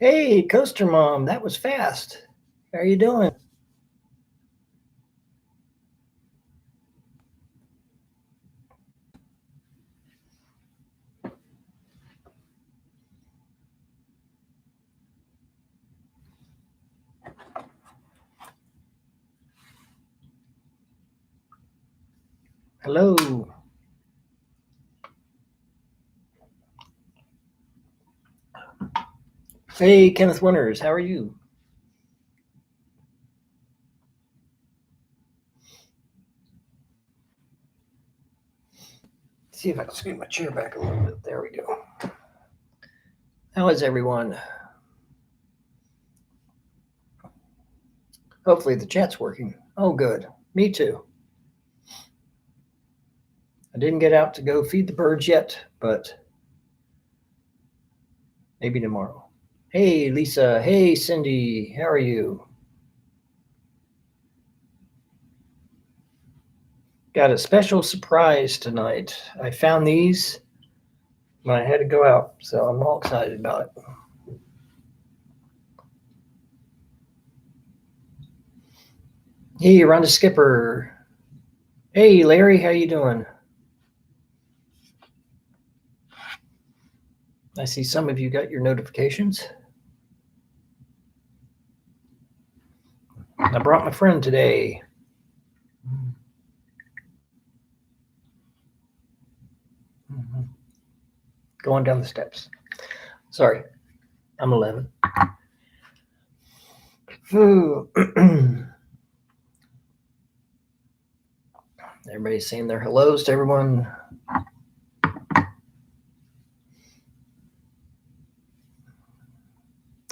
Hey, Coaster Mom, that was fast. How are you doing? Hello. Hey, Kenneth Winters, how are you? Let's see if I can scoot my chair back a little bit. There we go. How is everyone? Hopefully the chat's working. Oh, good. Me too. I didn't get out to go feed the birds yet, but maybe tomorrow. Hey, Lisa. Hey, Cindy. How are you? Got a special surprise tonight. I found these when I had to go out, so I'm all excited about it. Hey, Rhonda Skipper. Hey, Larry, how you doing? I see some of you got your notifications. I brought my friend today. Going down the steps. Sorry, I'm 11. Everybody's saying their hellos to everyone.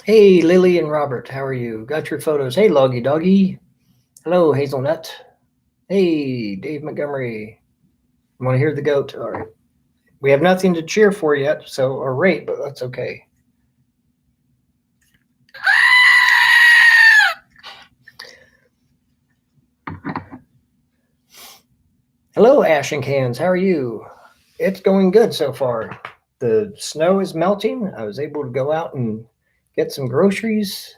Hey, Lily and Robert, how are you? Got your photos. Hey, Loggy Doggy. Hello, Hazelnut. Hey, Dave Montgomery. Want to hear the goat? All right. We have nothing to cheer for yet, so or rate, but that's okay. Hello, Ash and Cans. How are you? It's going good so far. The snow is melting. I was able to go out and get some groceries.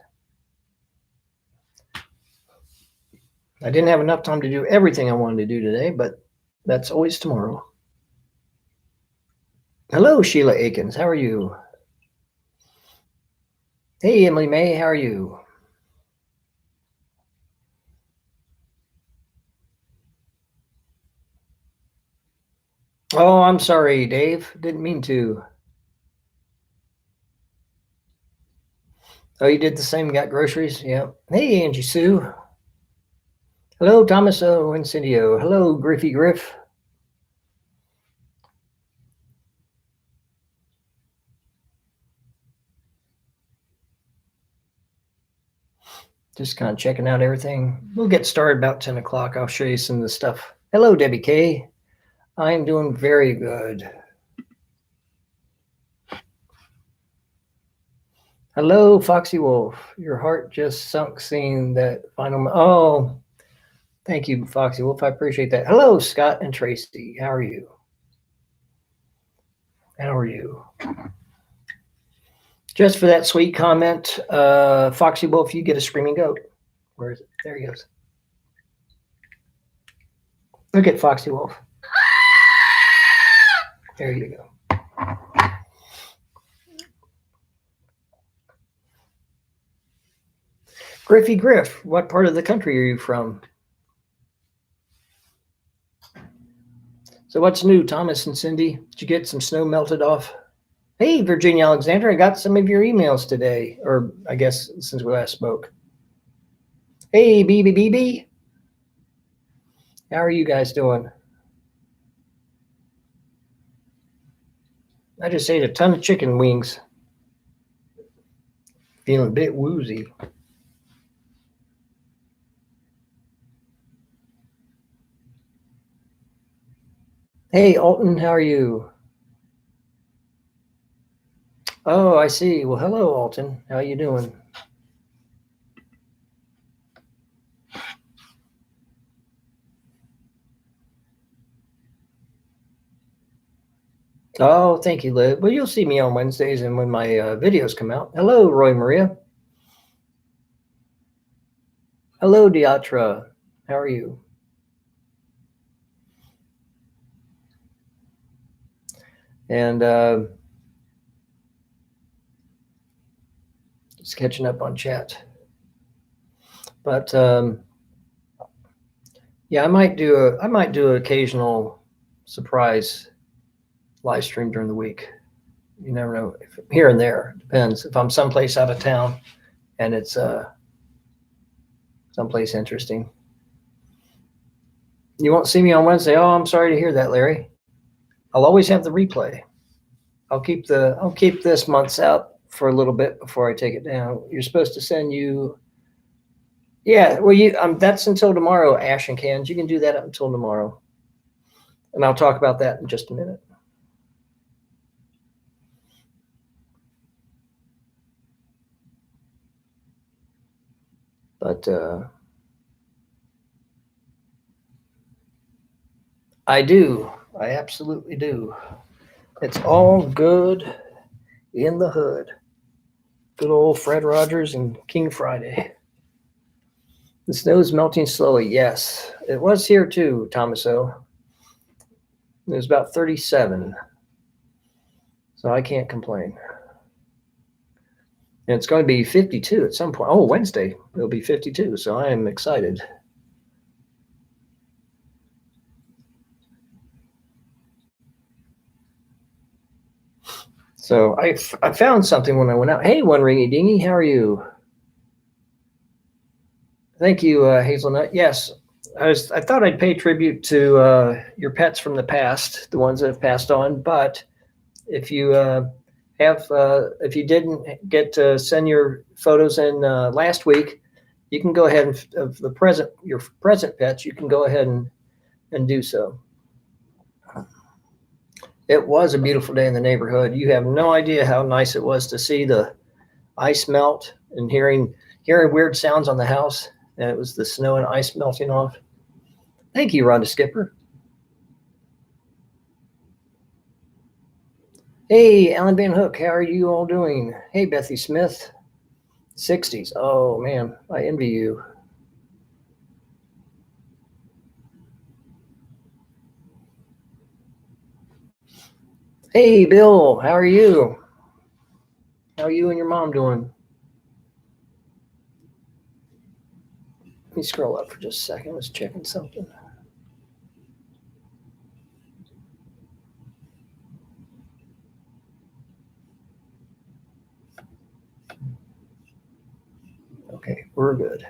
I didn't have enough time to do everything I wanted to do today, but that's always tomorrow. Hello, Sheila Akins. How are you? Hey, Emily May. How are you? Oh, I'm sorry, Dave. Didn't mean to. Oh, you did the same, got groceries? Yeah. Hey, Angie Sue. Hello, Thomas O. Incendio. Hello, Griffy Griff. Just kind of checking out everything. We'll get started about 10 o'clock. I'll show you some of the stuff. Hello, Debbie K. I'm doing very good. Hello, Foxy Wolf. Your heart just sunk seeing that final. Oh, thank you, Foxy Wolf. I appreciate that. Hello, Scott and Tracy. How are you? How are you? Just for that sweet comment, Foxy Wolf, you get a screaming goat. Where is it? There he goes. Look at Foxy Wolf. There you go. Griffy Griff, what part of the country are you from? So what's new, Thomas and Cindy? Did you get some snow melted off? Hey, Virginia Alexander, I got some of your emails today, or I guess since we last spoke. Hey, BB. How are you guys doing? I just ate a ton of chicken wings. Feeling a bit woozy. Hey, Alton, how are you? Oh, I see. Well, hello, Alton. How you doing? Oh, thank you, Liv. Well, you'll see me on Wednesdays and when my videos come out. Hello, Roy Maria. Hello, Diatra. How are you? And just catching up on chat. But yeah, I might do an occasional surprise live stream during the week. You never know. Here and there, depends. If I'm someplace out of town and it's someplace interesting. You won't see me on Wednesday. Oh, I'm sorry to hear that, Larry. I'll always have the replay. I'll keep this month's out for a little bit before I take it down. You're supposed to send you. Yeah, well, that's until tomorrow, Ash and Cans. You can do that up until tomorrow, and I'll talk about that in just a minute. But I do. I absolutely do. It's all good in the hood. Good old Fred Rogers and King Friday. The snow's melting slowly. Yes, it was here too, Thomaso. It was about 37. So I can't complain. And it's going to be 52 at some point. Oh, Wednesday, it'll be 52. So I am excited. So I found something when I went out. Hey, One Ringy Dingy, how are you? Thank you, Hazelnut. Yes, I thought I'd pay tribute to your pets from the past, the ones that have passed on. But if you if you didn't get to send your photos in last week, you can go ahead and of your present pets. You can go ahead and do so. It was a beautiful day in the neighborhood. You have no idea how nice it was to see the ice melt and hearing weird sounds on the house. And it was the snow and ice melting off. Thank you, Rhonda Skipper. Hey, Alan Van Hook, how are you all doing? Hey, Bethy Smith. 60s. Oh, man, I envy you. Hey, Bill, how are you? How are you and your mom doing? Let me scroll up for just a second. I was checking something. Okay, we're good.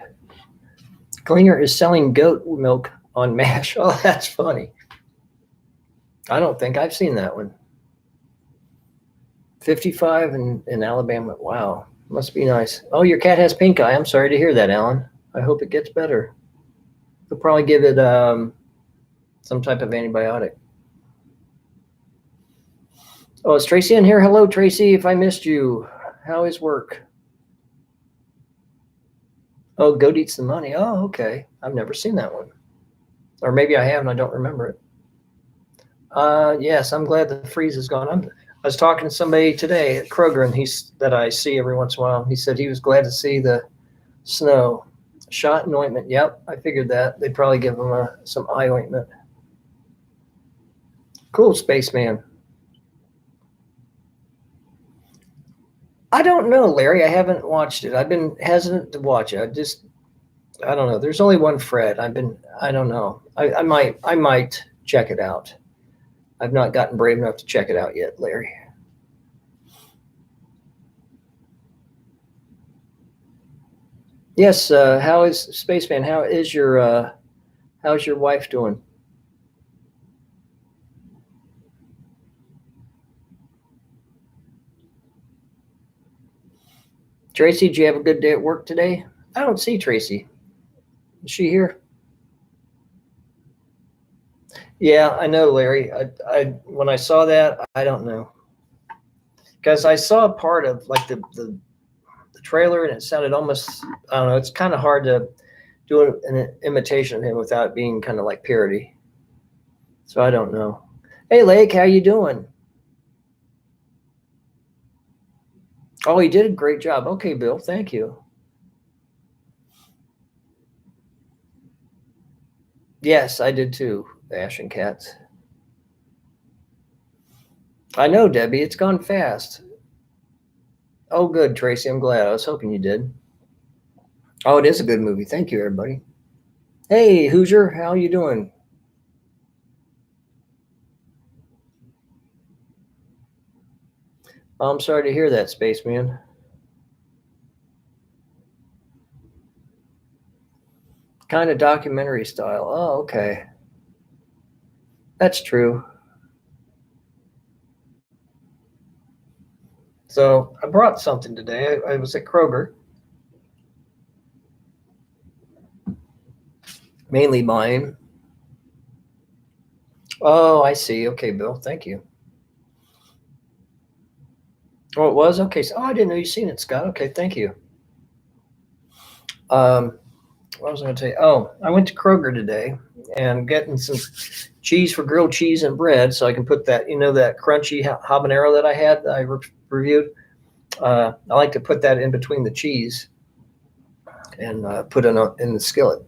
Klinger is selling goat milk on MASH. Oh, that's funny. I don't think I've seen that one. 55 in Alabama. Wow, must be nice. Oh, your cat has pink eye. I'm sorry to hear that, Alan. I hope it gets better. They'll probably give it some type of antibiotic. Oh, is Tracy in here? Hello, Tracy. If I missed you, how is work? Oh, Goat Eats the Money. Oh, okay. I've never seen that one. Or maybe I have and I don't remember it. Yes, I'm glad the freeze is gone. I was talking to somebody today at Kroger, and that I see every once in a while. He said he was glad to see the snow. Shot and ointment. Yep, I figured that. They'd probably give him some eye ointment. Cool, Spaceman. I don't know, Larry. I haven't watched it. I've been hesitant to watch it. I don't know. There's only one Fred. I don't know. I might check it out. I've not gotten brave enough to check it out yet, Larry. Yes. How is Spaceman? How's your wife doing? Tracy, did you have a good day at work today? I don't see Tracy. Is she here? Yeah, I know, Larry. I when I saw that, I don't know, because I saw a part of like the trailer, and it sounded almost, I don't know. It's kind of hard to do an imitation of him without being kind of like parody. So I don't know. Hey, Lake, how you doing? Oh, he did a great job. Okay, Bill, thank you. Yes, I did too, the Ashen Cats. I know, Debbie. It's gone fast. Oh, good, Tracy. I'm glad. I was hoping you did. Oh, it is a good movie. Thank you, everybody. Hey, Hoosier, how you doing? Oh, I'm sorry to hear that, Spaceman. Kind of documentary style. Oh, okay. That's true. So I brought something today. I was at Kroger, mainly buying. Oh, I see. Okay, Bill. Thank you. Oh, it was? Okay. So, I didn't know you'd seen it, Scott. Okay, thank you. What was I going to tell you? Oh, I went to Kroger today and getting some cheese for grilled cheese and bread so I can put that, that crunchy habanero that I had that I reviewed. I like to put that in between the cheese and put it in the skillet.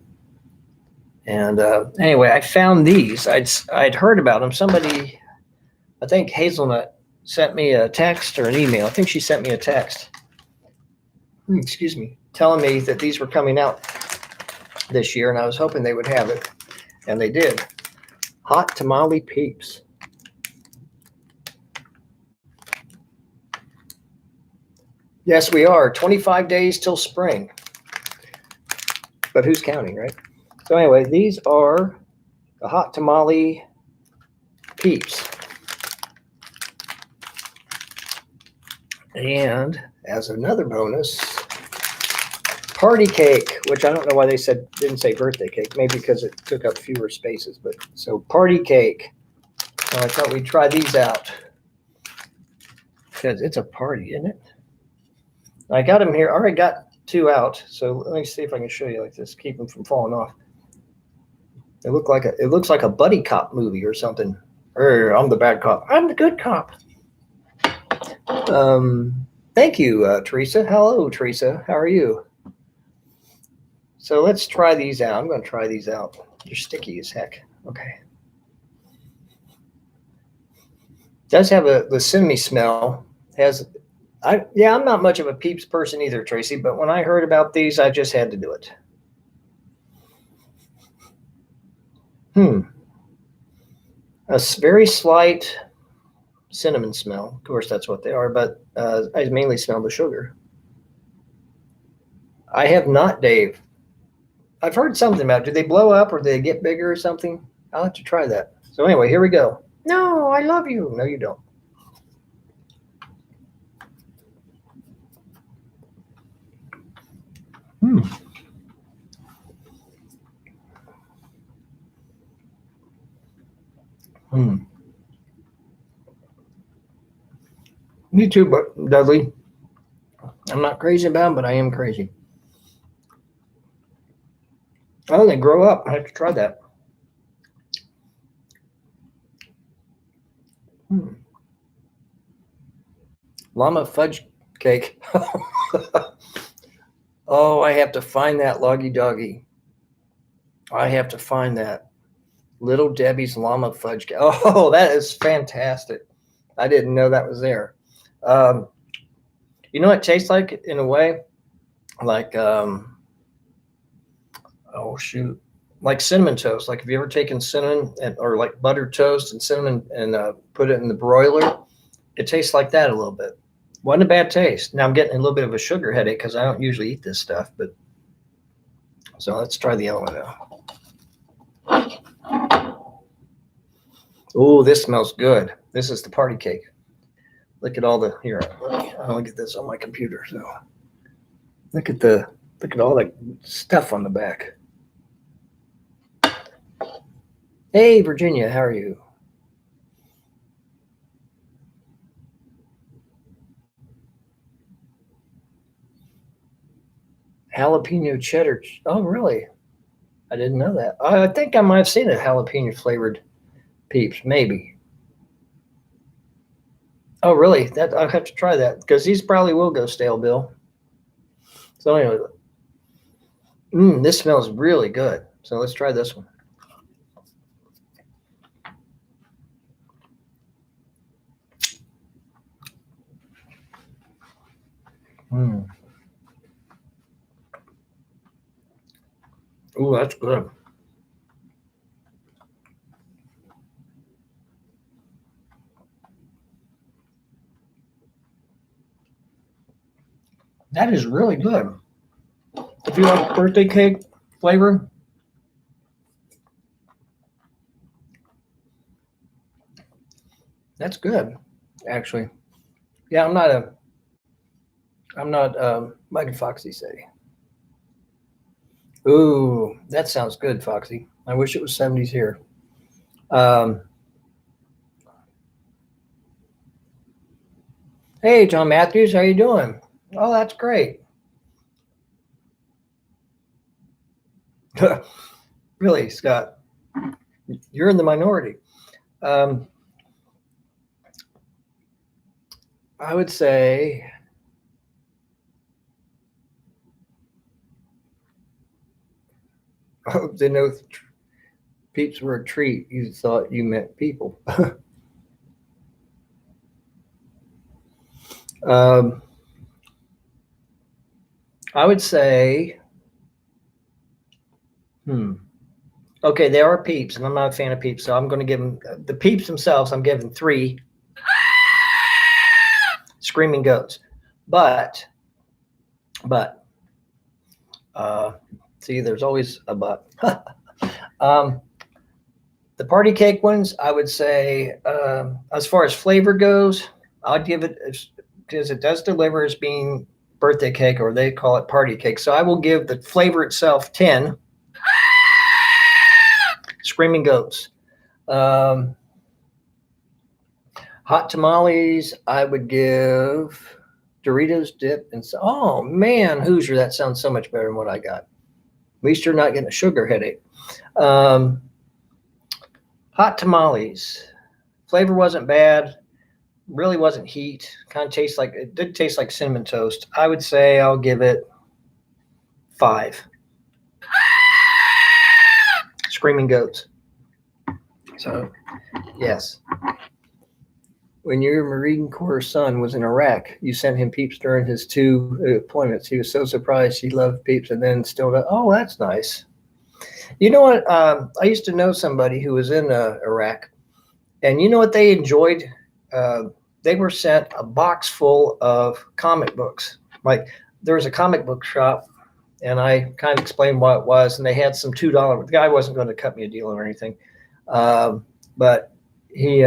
And anyway, I found these. I'd heard about them. Somebody, I think Hazelnut, sent me a text or an email. I think she sent me a text. Excuse me, telling me that these were coming out this year, and I was hoping they would have it, and they did. Hot Tamale Peeps. Yes, we are. 25 days till spring. But who's counting, right? So anyway, these are the Hot Tamale Peeps. And as another bonus, party cake, which I don't know why they didn't say birthday cake. Maybe because it took up fewer spaces. But so party cake. So I thought we'd try these out because it's a party, isn't it? I got them here. I already got 2 out. So let me see if I can show you like this. Keep them from falling off. It looks like a buddy cop movie or something. I'm the bad cop. I'm the good cop. Thank you, Teresa. Hello, Teresa. How are you? So let's try these out. I'm going to try these out. They're sticky as heck. Okay. Does have the cinnamon smell. I'm not much of a Peeps person either, Tracy, but when I heard about these, I just had to do it. A very slight cinnamon smell. Of course, that's what they are, but I mainly smell the sugar. I have not, Dave. I've heard something about it. Do they blow up or do they get bigger or something? I'll have to try that. So anyway, here we go. No, I love you. No, you don't. Me too, but Dudley. I'm not crazy about them, but I am crazy. Oh, they grow up. I have to try that. Llama fudge cake. Oh, I have to find that Loggy Doggy. I have to find that. Little Debbie's llama fudge cake. Oh, that is fantastic. I didn't know that was there. You know what it tastes like in a way? Like, like cinnamon toast. Like, have you ever taken cinnamon or like buttered toast and cinnamon and put it in the broiler? It tastes like that a little bit. Wasn't a bad taste. Now I'm getting a little bit of a sugar headache because I don't usually eat this stuff. But so let's try the other one now. Oh, this smells good. This is the party cake. Look at all the here. I'll get this on my computer. So look at all the stuff on the back. Hey, Virginia, how are you? Jalapeno cheddar. Oh, really? I didn't know that. I think I might have seen a jalapeno flavored Peeps, maybe. Oh, really? That I'll have to try that because these probably will go stale, Bill. So anyway, this smells really good. So let's try this one. Mm. Ooh, that's good. That is really good. If you like birthday cake flavor, that's good. Actually, yeah, I'm not what did Foxy say? Ooh, that sounds good, Foxy. I wish it was 70s here. Um, hey, John Matthews, how you doing? Oh, that's great. Really, Scott, you're in the minority. Um, I would say, oh, they know peeps were a treat. You thought you meant people. um, I would say, hmm. Okay, they are peeps, and I'm not a fan of peeps, so I'm going to give them the peeps themselves. I'm giving 3 screaming goats, but but uh, see, there's always a but. um, the party cake ones, I would say, as far as flavor goes, I'd give it because it does deliver as being birthday cake, or they call it party cake. So I will give the flavor itself 10 screaming goats. Um, Hot tamales, I would give Doritos dip and oh man, Hoosier, that sounds so much better than what I got. At least you're not getting a sugar headache. Um, hot tamales, flavor wasn't bad, really wasn't heat. Kind of tastes like it did taste like cinnamon toast. I would say I'll give it 5 screaming goats. So yes, when your Marine Corps son was in Iraq, you sent him peeps during his 2 deployments. He was so surprised he loved peeps, and then still, oh, that's nice. You know what? I used to know somebody who was in Iraq, and you know what they enjoyed? Uh, they were sent a box full of comic books. Like there was a comic book shop, and I kind of explained what it was, and they had some $2. The guy wasn't going to cut me a deal or anything, but he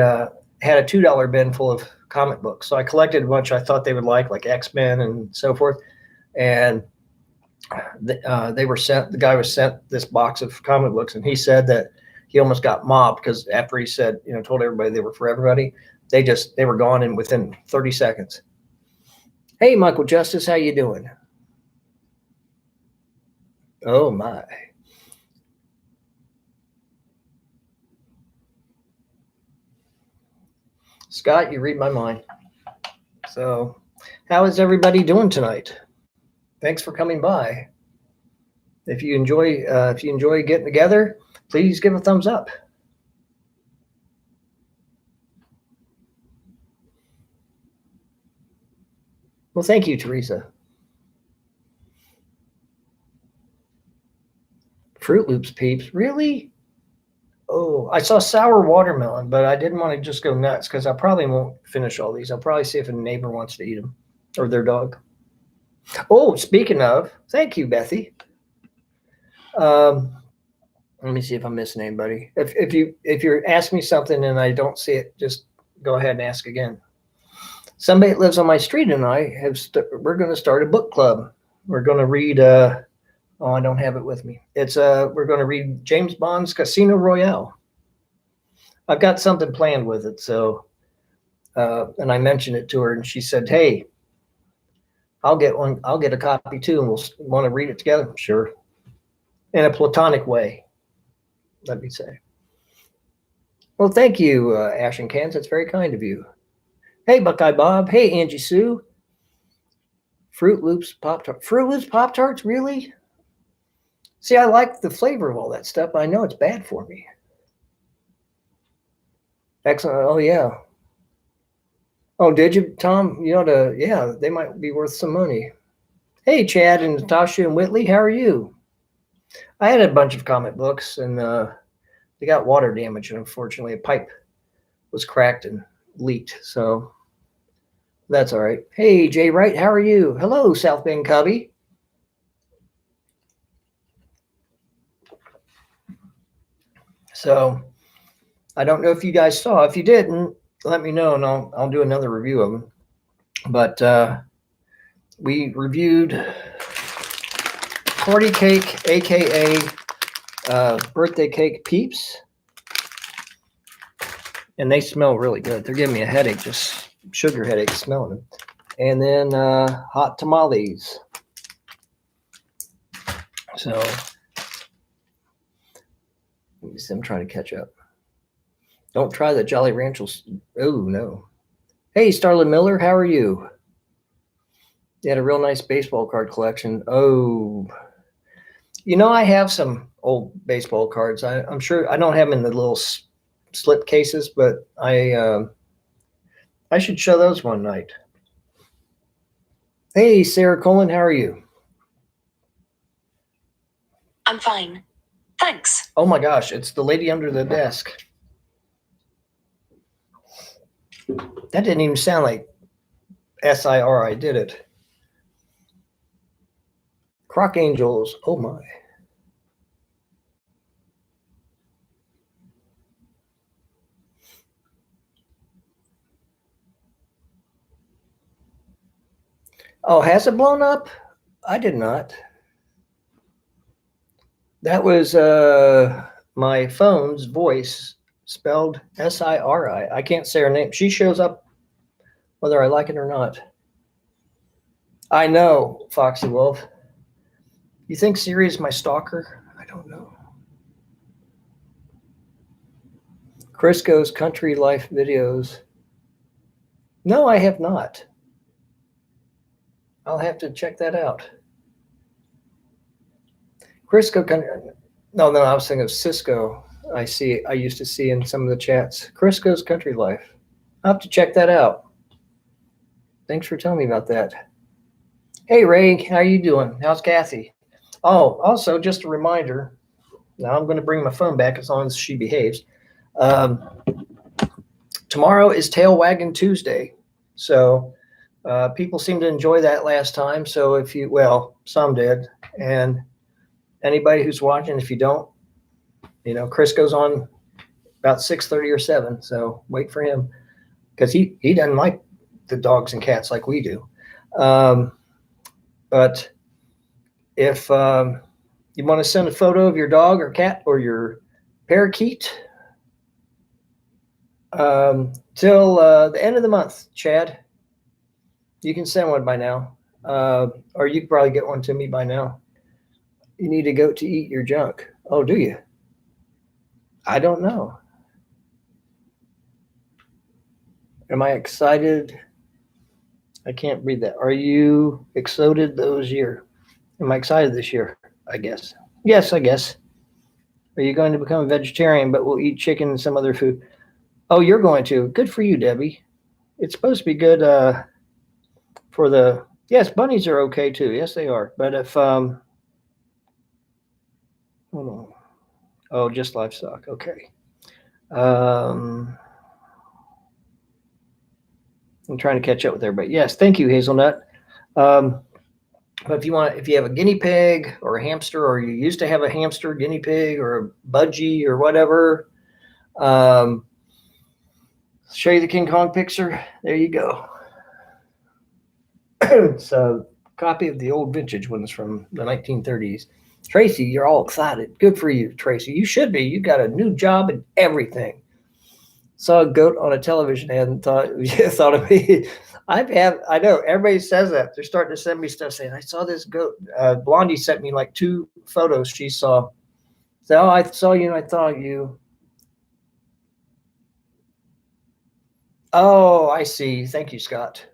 had a $2 bin full of comic books. So I collected a bunch I thought they would like X-Men and so forth. And they were sent. The guy was sent this box of comic books, and he said that he almost got mobbed because after he said, told everybody they were for everybody, they were gone in within 30 seconds. Hey, Michael Justice, how you doing? Oh my. Scott, you read my mind. So, how is everybody doing tonight? Thanks for coming by. If you enjoy getting together, please give a thumbs up. Well, thank you, Teresa. Fruit Loops peeps, really? Oh, I saw sour watermelon, but I didn't want to just go nuts because I probably won't finish all these. I'll probably see if a neighbor wants to eat them or their dog. Oh, speaking of, thank you, Bethy. Let me see if I'm missing anybody. If you're asking me something and I don't see it, just go ahead and ask again. Somebody that lives on my street and I we're going to start a book club. We're going to read. Oh, I don't have it with me. It's we're going to read James Bond's Casino Royale. I've got something planned with it, so and I mentioned it to her, and she said, "Hey, I'll get one. I'll get a copy too, and we'll want to read it together." Sure, in a platonic way, let me say. Well, thank you, Ash and Cans. That's very kind of you. Hey, Buckeye Bob. Hey, Angie Sue. Fruit Loops Pop-Tart. Fruit Loops Pop-Tarts, really? See, I like the flavor of all that stuff, but I know it's bad for me. Excellent. Oh, yeah. Oh, did you, Tom? You ought to, yeah, they might be worth some money. Hey, Chad and Natasha and Whitley, how are you? I had a bunch of comic books, and they got water damage, and unfortunately, a pipe was cracked and leaked, so that's all right. Hey, Jay Wright, how are you? Hello, South Bend Cubby. So, I don't know if you guys saw. If you didn't, let me know, and I'll do another review of them. But we reviewed Party Cake, aka Birthday Cake Peeps, and they smell really good. They're giving me a headache, just sugar headache smelling them. And then hot tamales. So I'm trying to catch up. Don't try the Jolly Ranchers. Oh no. Hey, Starlin Miller, how are you? You had a real nice baseball card collection. Oh, you know, I have some old baseball cards. I'm sure I don't have them in the little slip cases, but I should show those one night. Hey, Sarah Colin, how are you? I'm fine. Thanks. Oh my gosh, it's the lady under the desk. That didn't even sound like SIRI, did it? Croc Angels, oh my. Oh, has it blown up? I did not. That was my phone's voice spelled SIRI. I can't say her name. She shows up whether I like it or not. I know, Foxy Wolf. You think Siri is my stalker? I don't know. Crisco's Country Life videos. No, I have not. I'll have to check that out. Crisco Country. No, I was thinking of Cisco. I used to see in some of the chats. Crisco's Country Life. I'll have to check that out. Thanks for telling me about that. Hey, Ray, how you doing? How's Kathy? Oh, also, just a reminder. Now I'm going to bring my phone back as long as she behaves. Tomorrow is Tail Wagging Tuesday. So people seem to enjoy that last time. So if you, well, some did. And anybody who's watching, if you don't, you know, Chris goes on about 6:30 or 7. So wait for him because he doesn't like the dogs and cats like we do. But if you want to send a photo of your dog or cat or your parakeet till the end of the month, Chad, you can send one by now. Or you can probably get one to me by now. You need a goat to eat your junk. Oh, do you? I don't know. Am I excited? I can't read that. Are you excited those year? Am I excited this year? I guess. Yes, I guess. Are you going to become a vegetarian but will eat chicken and some other food? Oh, you're going to. Good for you, Debbie. It's supposed to be good for the, yes, bunnies are okay too. Yes, they are. But if, hold on. Oh, just livestock. Okay. I'm trying to catch up with everybody. Yes, thank you, Hazelnut. But if you have a guinea pig or a hamster, or you used to have a hamster, guinea pig, or a budgie or whatever, show you the King Kong picture. There you go. It's a copy of the old vintage ones from the 1930s. Tracy, you're all excited. Good for you, Tracy. You should be. You got a new job and everything. Saw a goat on a television ad and thought of me. I know everybody says that. They're starting to send me stuff saying, I saw this goat. Blondie sent me like 2 photos she saw. So, I saw you and I thought of you. Oh, I see. Thank you, Scott.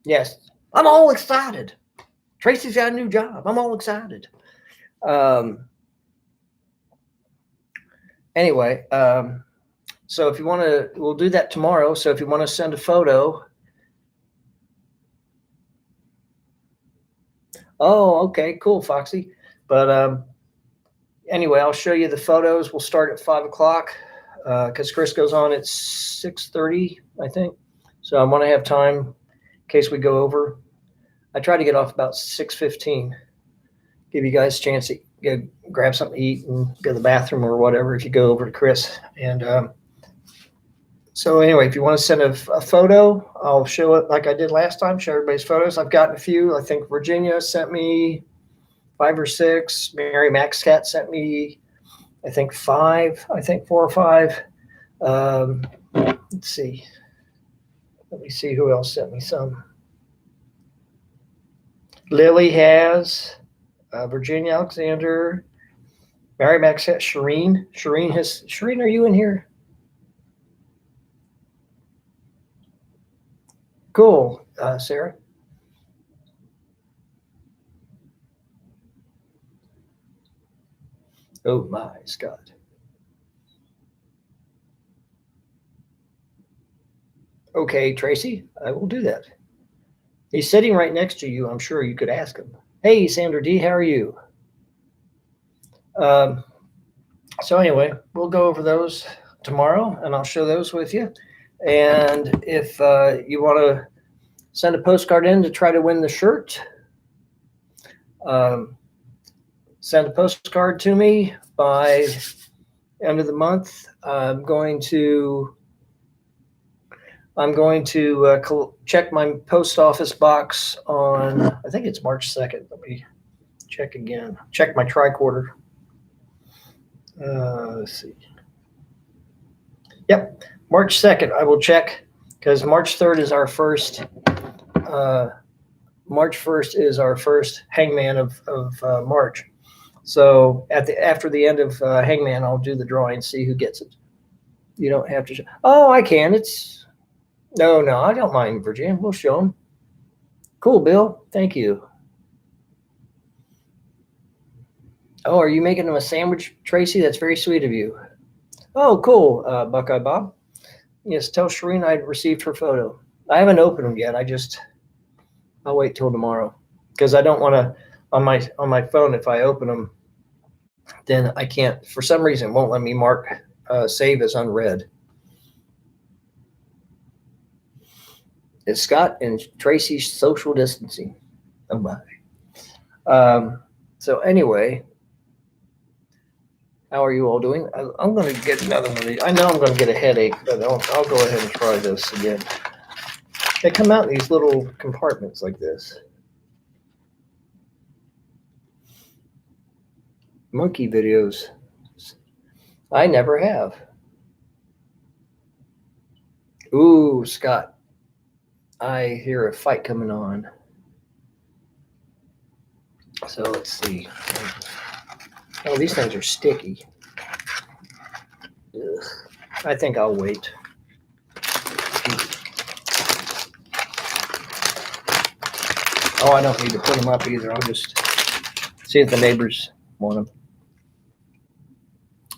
Yes, I'm all excited. Tracy's got a new job. I'm all excited. Anyway, so if you want to, we'll do that tomorrow. So if you want to send a photo. Oh, okay, cool, Foxy. But anyway, I'll show you the photos. We'll start at 5 o'clock because Chris goes on at 6:30, I think. So I want to have time in case we go over. I try to get off about 6:15. Give you guys a chance to go grab something to eat and go to the bathroom or whatever if you go over to Chris. And so anyway, if you want to send a photo, I'll show it like I did last time, show everybody's photos. I've gotten a few. I think Virginia sent me 5 or 6. Mary Max Cat sent me, I think 5, I think 4 or 5. Let's see. Let me see who else sent me some. Lily has, Virginia Alexander, Mary Max Cat, Shireen. Shireen, are you in here? Cool, Sarah. Oh my, Scott. Okay, Tracy, I will do that. He's sitting right next to you. I'm sure you could ask him. Hey, Sandra D, how are you? So anyway, we'll go over those tomorrow, and I'll show those with you. And if you want to send a postcard in to try to win the shirt, send a postcard to me by end of the month. I'm going to check my post office box on, I think it's March 2nd. Let me check again. Check my tricorder. Let's see. Yep, March 2nd. I will check because March 3rd is our first. March 1st is our first Hangman of March. So after the end of Hangman, I'll do the drawing, see who gets it. You don't have to. Oh, I can. No, I don't mind, Virginia. We'll show them. Cool, Bill. Thank you. Oh, are you making them a sandwich, Tracy? That's very sweet of you. Oh, cool, Buckeye Bob. Yes, tell Shireen I received her photo. I haven't opened them yet. I'll wait till tomorrow because I don't want to on my phone. If I open them, then I can't. For some reason, it won't let me mark save as unread. It's Scott and Tracy's social distancing. Oh my. So anyway, how are you all doing? I'm going to get another one of these. I know I'm going to get a headache, but I'll go ahead and try this again. They come out in these little compartments like this. Monkey videos. I never have. Ooh, Scott. I hear a fight coming on. So let's see. Oh, these things are sticky. Ugh. I think I'll wait. Oh, I don't need to put them up either. I'll just see if the neighbors want them.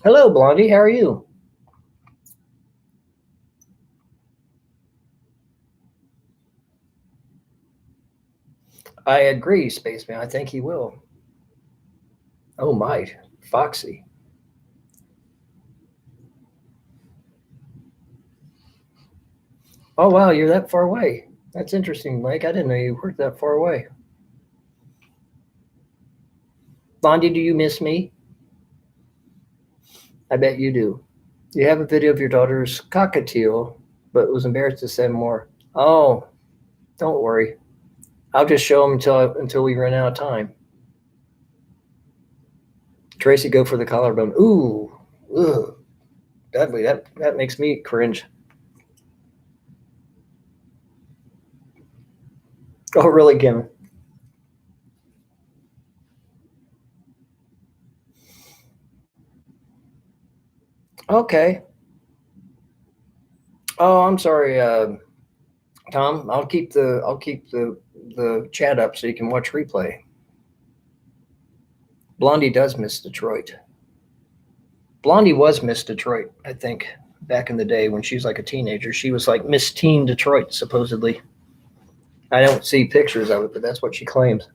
Hello, Blondie. How are you? I agree, Spaceman. I think he will. Oh, my. Foxy. Oh, wow. You're that far away. That's interesting, Mike. I didn't know you worked that far away. Blondie, do you miss me? I bet you do. You have a video of your daughter's cockatiel, but was embarrassed to send more. Oh, don't worry. I'll just show them until we run out of time. Tracy, go for the collarbone. Ooh, ugh. That makes me cringe. Oh, really, Kim? Okay. Oh, I'm sorry, Tom. I'll keep the chat up so you can watch replay. Blondie does miss Detroit. Blondie was Miss Detroit, I think, back in the day when she was like a teenager. She was like Miss Teen Detroit, supposedly. I don't see pictures of it, but that's what she claims.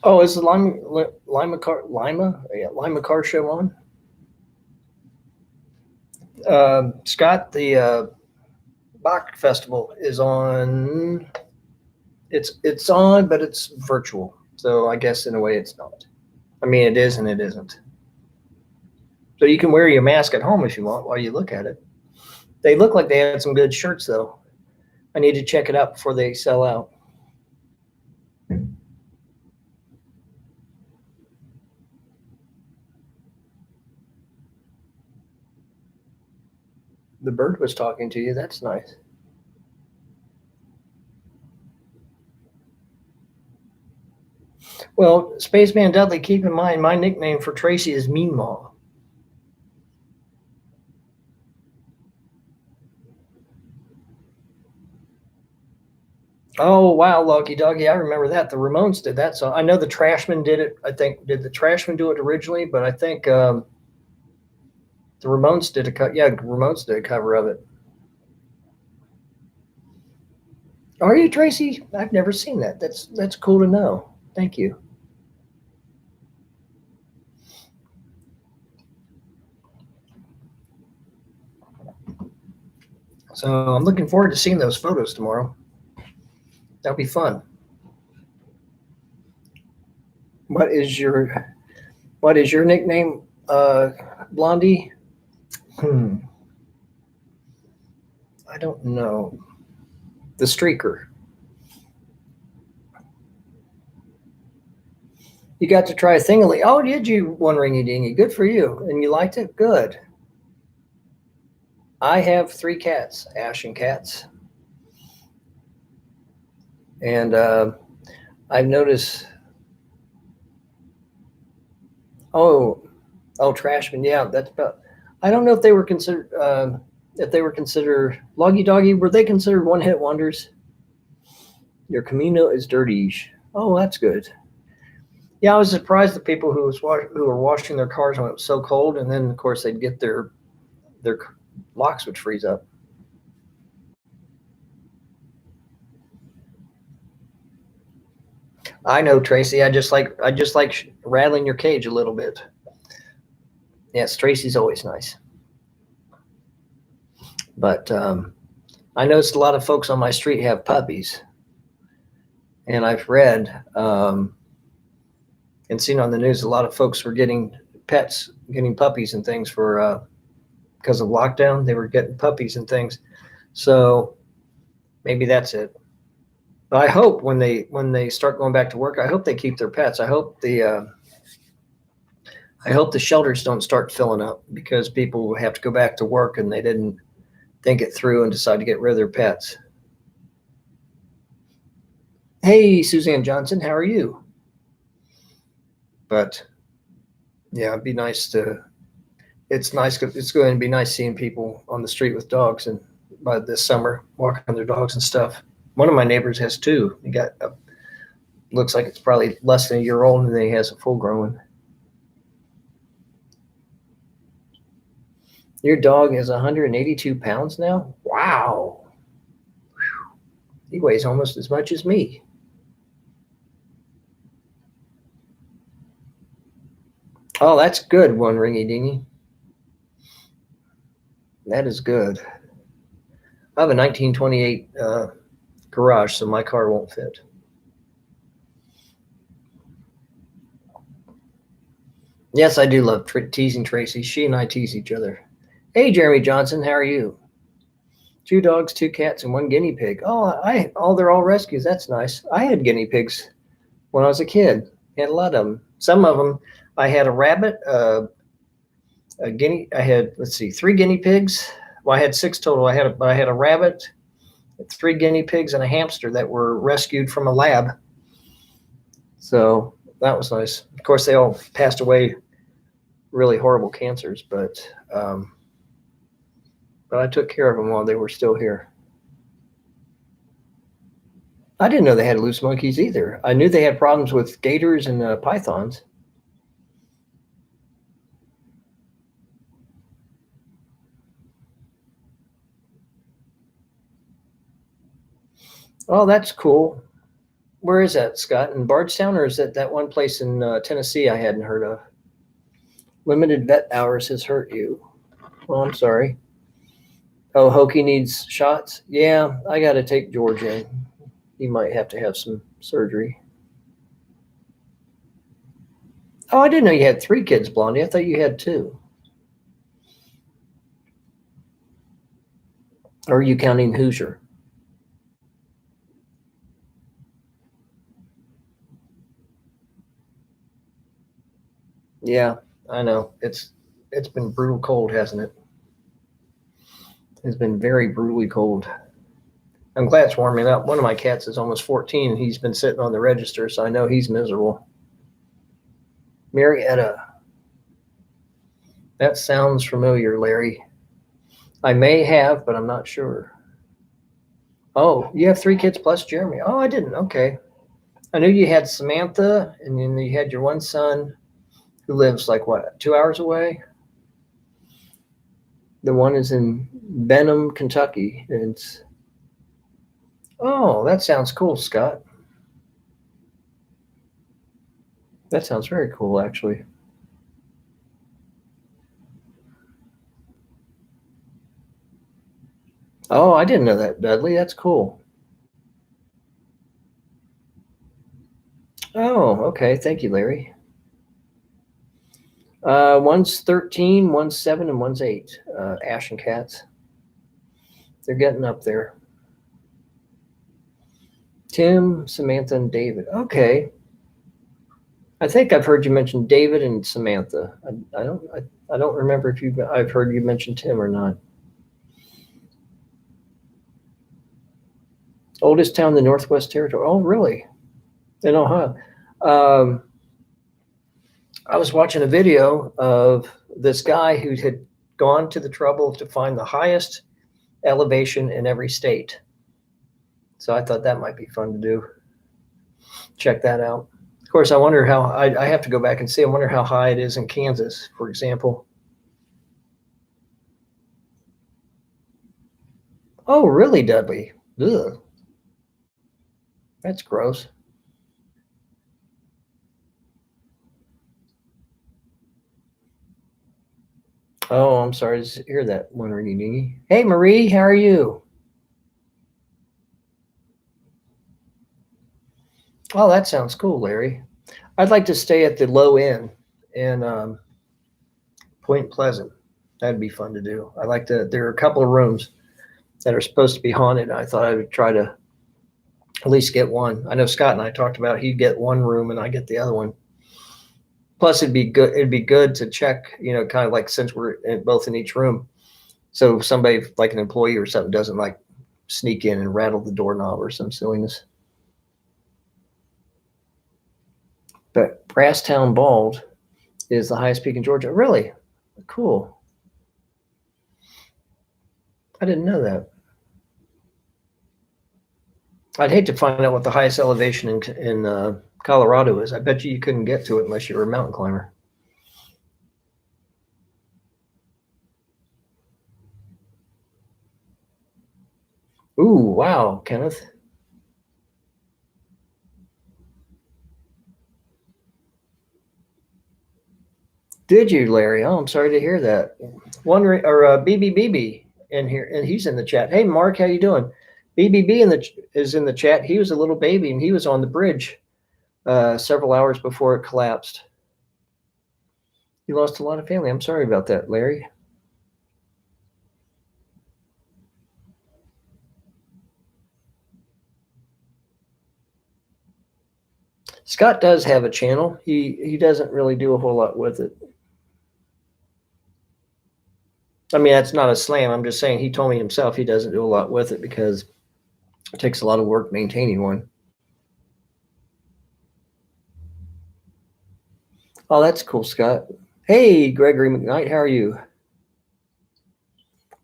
Oh, is the Lima Car show on? Scott, the Bach Festival is on. It's on, but it's virtual. So I guess in a way it's not. I mean, it is and it isn't. So you can wear your mask at home if you want while you look at it. They look like they had some good shirts, though. I need to check it out before they sell out. The bird was talking to you. That's nice. Well, Spaceman Dudley, keep in mind my nickname for Tracy is Mean Maw. Oh wow, Lucky Doggy, I remember that. The Ramones did that song. I know the Trashmen did it. I think did the Trashmen do it originally, but I think the Ramones did a cut. Yeah, Ramones did a cover of it. Are you, Tracy? I've never seen that. That's cool to know. Thank you. So I'm looking forward to seeing those photos tomorrow. That'll be fun. What is your nickname, Blondie? I don't know. The Streaker. You got to try a thingly. Oh, did you? One ringy dingy. Good for you. And you liked it? Good. I have 3 cats, Ashen cats. And I've noticed. Oh, Trashman. Yeah, that's about. I don't know if they were considered. Loggy Doggy. Were they considered one-hit wonders? Your Camino is dirty. Oh, that's good. Yeah, I was surprised at people who were washing their cars when it was so cold, and then of course they'd get their locks would freeze up. I know, Tracy. I just like rattling your cage a little bit. Yes, Tracy's always nice. But I noticed a lot of folks on my street have puppies, and I've read and seen on the news a lot of folks were getting puppies and things for because of lockdown. They were getting puppies and things, so maybe that's it. But I hope when they start going back to work, I hope they keep their pets. I hope the shelters don't start filling up because people have to go back to work and they didn't think it through and decide to get rid of their pets. Hey, Suzanne Johnson, how are you? But yeah, it'd be nice to. It's nice. It's going to be nice seeing people on the street with dogs and by this summer walking their dogs and stuff. One of my neighbors has 2. He got looks like it's probably less than a year old, and then he has a full grown. Your dog is 182 pounds now? Wow. Whew. He weighs almost as much as me. Oh, that's good, one ringy dingy. That is good. I have a 1928 garage, so my car won't fit. Yes, I do love teasing Tracy. She and I tease each other. Hey, Jeremy Johnson, how are you? 2 dogs, 2 cats, and 1 guinea pig. Oh, they're all rescues. That's nice. I had guinea pigs when I was a kid. I had a lot of them. Some of them, I had a rabbit, I had 3 guinea pigs. Well, I had 6 total. I had a rabbit, 3 guinea pigs and a hamster that were rescued from a lab. So that was nice. Of course, they all passed away really horrible cancers, but I took care of them while they were still here. I didn't know they had loose monkeys either. I knew they had problems with gators and pythons. Oh, that's cool. Where is that, Scott? In Bardstown, or is that one place in Tennessee I hadn't heard of? Limited vet hours has hurt you. Oh, I'm sorry. Oh, Hokey needs shots? Yeah, I got to take George in. He might have to have some surgery. Oh, I didn't know you had 3 kids, Blondie. I thought you had 2. Or are you counting Hoosier? Yeah, I know. It's been brutal cold, hasn't it? It's been very brutally cold. I'm glad it's warming up. One of my cats is almost 14, and he's been sitting on the register, so I know he's miserable. Marietta. That sounds familiar, Larry. I may have, but I'm not sure. Oh, you have 3 kids plus Jeremy. Oh, I didn't. Okay. I knew you had Samantha, and then you had your one son who lives like, what, 2 hours away? The one is in Benham, Kentucky. Oh, that sounds cool, Scott. That sounds very cool, actually. Oh, I didn't know that, Dudley. That's cool. Oh, okay. Thank you, Larry. One's 13, one's 7, and one's 8. Ashen cats. They're getting up there. Tim, Samantha, and David. Okay. I think I've heard you mention David and Samantha. I don't remember if I've heard you mention Tim or not. Oldest town in the Northwest Territory. Oh, really? In Ohio. I was watching a video of this guy who had gone to the trouble to find the highest elevation in every state. So I thought that might be fun to do. Check that out. Of course, I wonder how, I have to go back and see, I wonder how high it is in Kansas, for example. Oh, really, Dudley? Ugh. That's gross. Oh, I'm sorry to hear that, Winry. Hey, Marie, how are you? Oh, that sounds cool, Larry. I'd like to stay at the low end in Point Pleasant. That'd be fun to do. There are a couple of rooms that are supposed to be haunted. I thought I would try to at least get one. I know Scott and I talked about he'd get one room and I get the other one. Plus, it'd be good. It'd be good to check, kind of like since we're both in each room, so somebody like an employee or something doesn't like sneak in and rattle the doorknob or some silliness. But Brasstown Bald is the highest peak in Georgia. Really? Cool. I didn't know that. I'd hate to find out what the highest elevation in Colorado is. I bet you couldn't get to it unless you were a mountain climber. Ooh, wow, Kenneth. Did you, Larry? Oh, I'm sorry to hear that. Wondering, or BBBB in here, and he's in the chat. Hey, Mark, how you doing? BBB is in the chat. He was a little baby, and he was on the bridge several hours before it collapsed. You lost a lot of family. I'm sorry about that, Larry. Scott does have a channel. He doesn't really do a whole lot with it. I mean, that's not a slam. I'm just saying he told me himself he doesn't do a lot with it because It takes a lot of work maintaining one. Oh, that's cool, Scott. Hey, Gregory McKnight, how are you?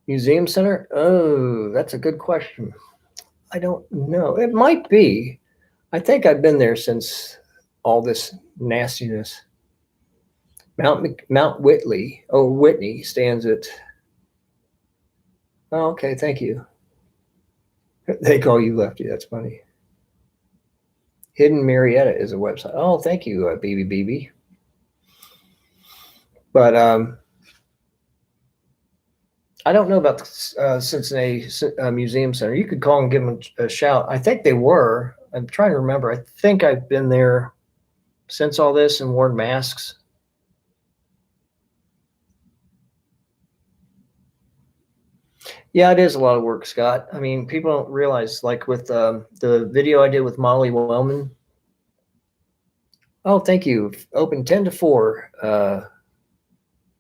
Museum Center? Oh, that's a good question. I don't know. It might be. I think I've been there since all this nastiness. Mount Whitney. Oh, Whitney stands at. Oh, okay, thank you. They call you Lefty. That's funny. Hidden Marietta is a website. Oh, thank you, BB. But I don't know about the Cincinnati Museum Center. You could call and give them a shout. I think they were. I'm trying to remember. I think I've been there since all this and worn masks. Yeah, it is a lot of work, Scott. I mean, people don't realize, like with the video I did with Molly Wellman. Oh, thank you. Open 10 to 4,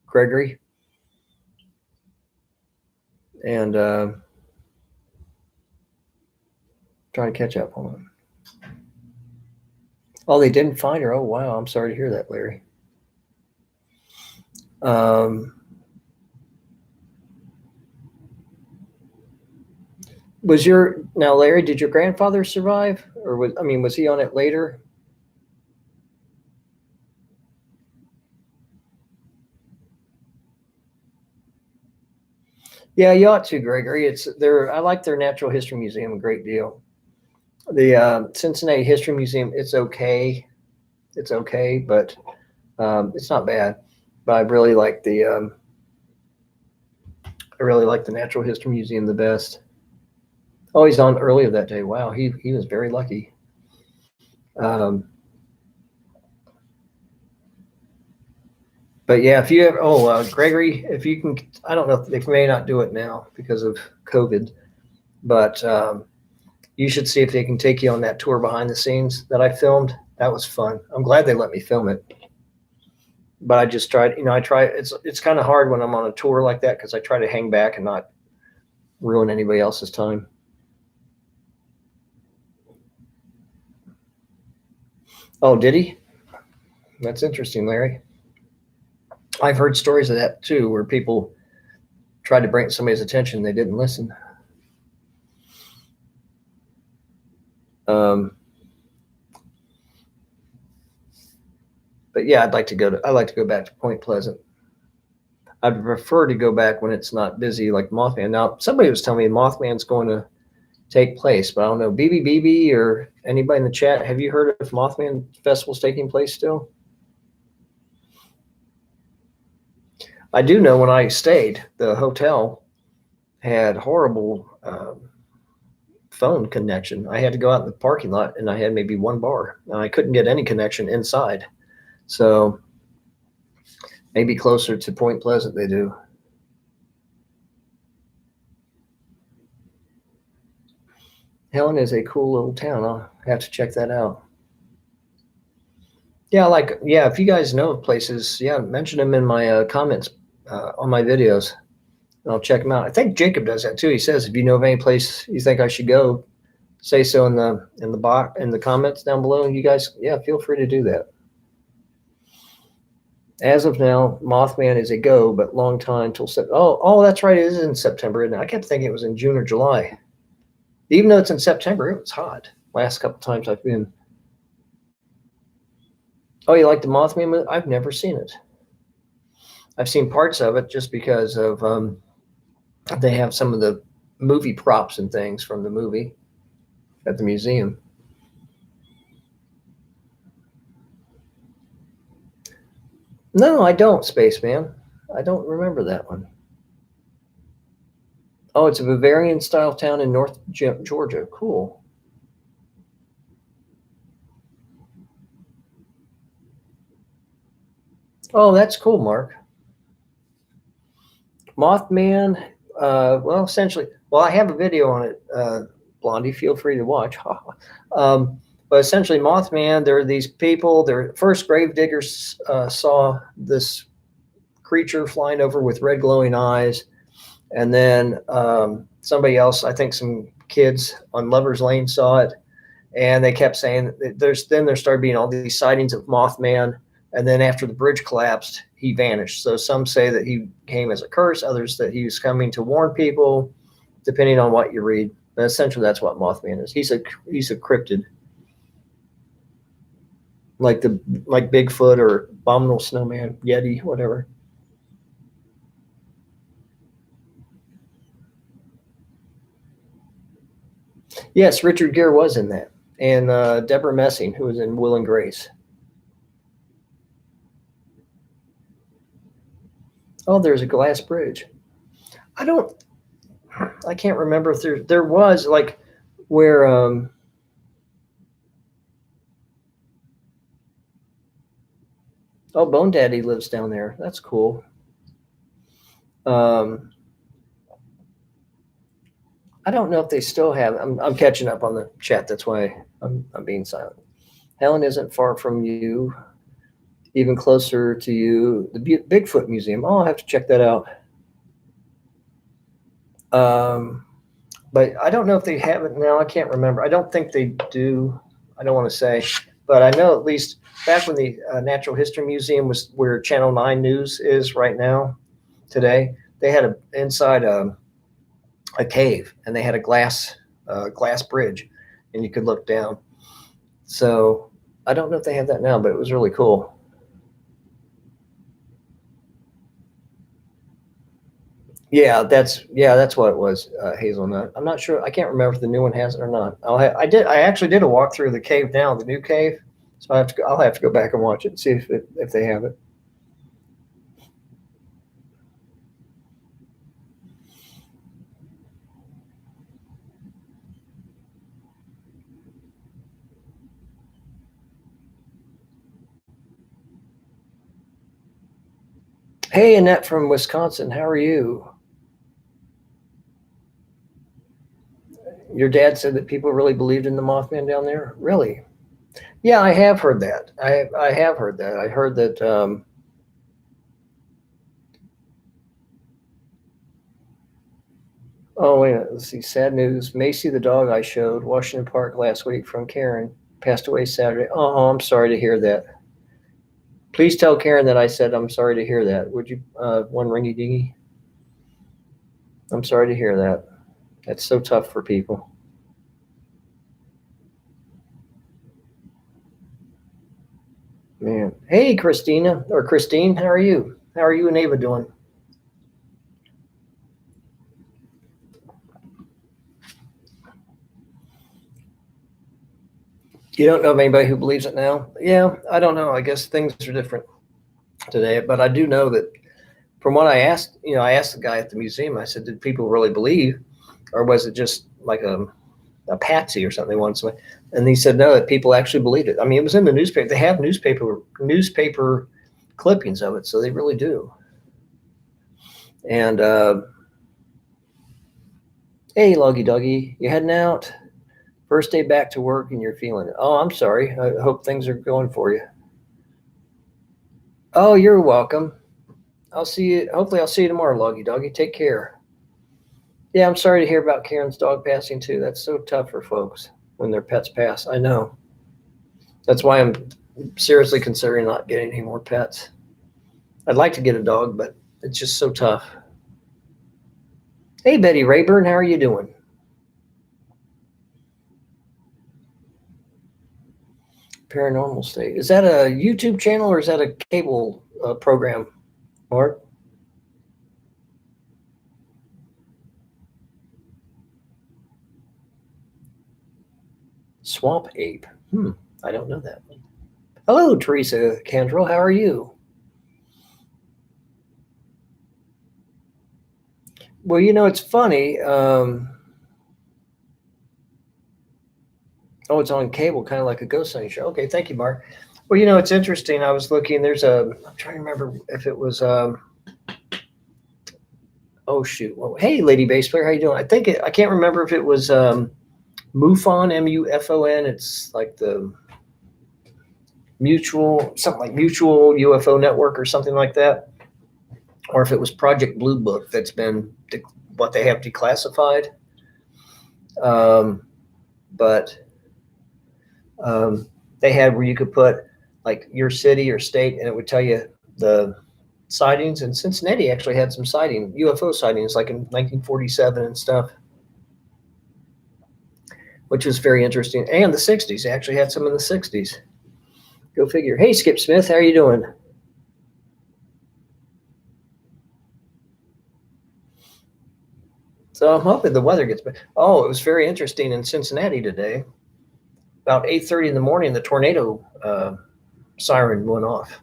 Gregory. And trying to catch up. Hold on. Oh, they didn't find her. Oh, wow. I'm sorry to hear that, Larry. Now, Larry, did your grandfather survive? Or was he on it later? Yeah, you ought to, Gregory. I like their Natural History Museum a great deal. The Cincinnati History Museum, it's okay. It's okay, but it's not bad. But I really like the Natural History Museum the best. Oh, he's on earlier that day. Wow, he was very lucky. But yeah, if you ever, Gregory, if you can, I don't know, they may not do it now because of COVID, but you should see if they can take you on that tour behind the scenes that I filmed. That was fun. I'm glad they let me film it. But I just tried, it's kind of hard when I'm on a tour like that because I try to hang back and not ruin anybody else's time. Oh, did he? That's interesting, Larry. I've heard stories of that too, where people tried to bring somebody's attention, they didn't listen. But yeah, I'd like to go back to Point Pleasant. I'd prefer to go back when it's not busy like Mothman. Now, somebody was telling me Mothman's going to take place, but I don't know. BB or anybody in the chat, have you heard if Mothman Festival's taking place still? I do know when I stayed, the hotel had horrible phone connection. I had to go out in the parking lot and I had maybe one bar and I couldn't get any connection inside. So maybe closer to Point Pleasant they do. Helen is a cool little town. I'll have to check that out. Yeah, if you guys know of places, mention them in my comments on my videos. And I'll check them out. I think Jacob does that too. He says, if you know of any place you think I should go, say so in the comments down below. You guys, feel free to do that. As of now, Mothman is a go, but long time till oh, that's right. It is in September, isn't it? I kept thinking it was in June or July. Even though it's in September, it was hot. Last couple times I've been. Oh, you like the Mothman movie? I've never seen it. I've seen parts of it just because of they have some of the movie props and things from the movie at the museum. No, I don't, Spaceman. I don't remember that one. Oh, it's a Bavarian-style town in North Georgia. Cool. Oh, that's cool, Mark. Mothman, essentially, I have a video on it, Blondie, feel free to watch. But essentially, Mothman, there are these people, their first grave diggers saw this creature flying over with red glowing eyes. And then somebody else, I think some kids on Lover's Lane saw it, and they kept saying that there started being all these sightings of Mothman, and then after the bridge collapsed, he vanished. So some say that he came as a curse, others that he was coming to warn people, depending on what you read. And essentially, that's what Mothman is. He's a cryptid, like Bigfoot or Abominable Snowman, Yeti, whatever. Yes, Richard Gere was in that, and Deborah Messing, who was in Will and Grace. Oh, there's a glass bridge. I can't remember if there was like where Bone Daddy lives down there. That's cool. I don't know if they still have. I'm catching up on the chat. That's why I'm being silent. Helen isn't far from you, even closer to you. The Bigfoot Museum. Oh, I'll have to check that out. But I don't know if they have it now. I can't remember. I don't think they do. I don't want to say, but I know at least back when the Natural History Museum was where Channel 9 News is right now, today, they had inside a cave, and they had a glass bridge, and you could look down. So I don't know if they have that now, but it was really cool. Yeah, that's what it was, Hazelnut. I'm not sure. I can't remember if the new one has it or not. I actually did a walkthrough of the cave now, the new cave. So I'll have to go back and watch it and see if they have it. Hey, Annette from Wisconsin, how are you? Your dad said that people really believed in the Mothman down there? Really? Yeah, I have heard that. I have heard that. I heard that. Oh, wait a minute. Let's see. Sad news. Macy, the dog I showed, Washington Park last week from Karen, passed away Saturday. Oh, I'm sorry to hear that. Please tell Karen that I said I'm sorry to hear that. Would you, one ringy dingy? I'm sorry to hear that. That's so tough for people. Man. Hey, Christina, or Christine, how are you? How are you and Ava doing? You don't know of anybody who believes it now? Yeah, I don't know. I guess things are different today, but I do know that from what I asked, I asked the guy at the museum, I said, did people really believe, or was it just like a patsy or something once? And he said, no, that people actually believed it. I mean, it was in the newspaper. They have newspaper clippings of it, so they really do. And hey, Loggy Doggy, you heading out? First day back to work and you're feeling it. Oh, I'm sorry. I hope things are going for you. Oh, you're welcome. I'll see you. Hopefully I'll see you tomorrow, Loggy Doggy. Take care. Yeah, I'm sorry to hear about Karen's dog passing too. That's so tough for folks when their pets pass. I know. That's why I'm seriously considering not getting any more pets. I'd like to get a dog, but it's just so tough. Hey, Betty Rayburn, how are you doing? Paranormal State. Is that a YouTube channel or is that a cable program, Mark? Swamp Ape. I don't know that one. Hello, Teresa Candrell. How are you? Well, it's funny. Oh, it's on cable, kind of like a ghost hunting show. Okay, thank you, Mark. Well, it's interesting. I was looking. I'm trying to remember if it was. Oh shoot! Well, hey, Lady Bass Player, how you doing? I can't remember if it was MUFON, MUFON. It's like the something like Mutual UFO Network or something like that, or if it was Project Blue Book that's been what they have declassified. But they had where you could put like your city or state, and it would tell you the sightings. And Cincinnati actually had some UFO sightings, like in 1947 and stuff, which was very interesting. And the 60s, they actually had some in the 60s. Go figure. Hey, Skip Smith, how are you doing? So I'm hoping the weather gets better. Oh, it was very interesting in Cincinnati today. About 8:30 in the morning, the tornado siren went off,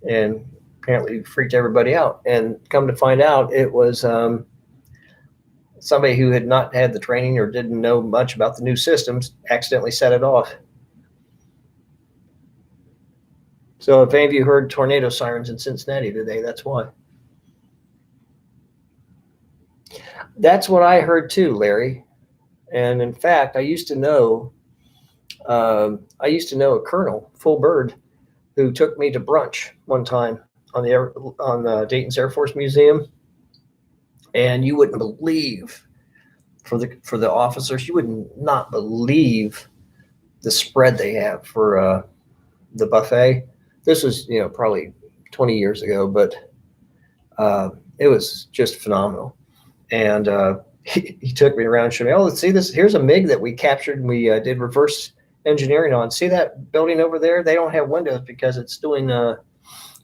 and apparently freaked everybody out. And come to find out, it was somebody who had not had the training or didn't know much about the new systems accidentally set it off. So if any of you heard tornado sirens in Cincinnati today, that's why. That's what I heard too, Larry. And in fact, I used to know a colonel, full bird, who took me to brunch one time on Dayton's Air Force Museum, and you wouldn't believe, for the officers, you would not believe the spread they have for the buffet. This was probably 20 years ago, but it was just phenomenal. And he took me around and showed me, oh, let's see this. Here's a MiG that we captured and we did reverse engineering on. See that building over there? They don't have windows because it's doing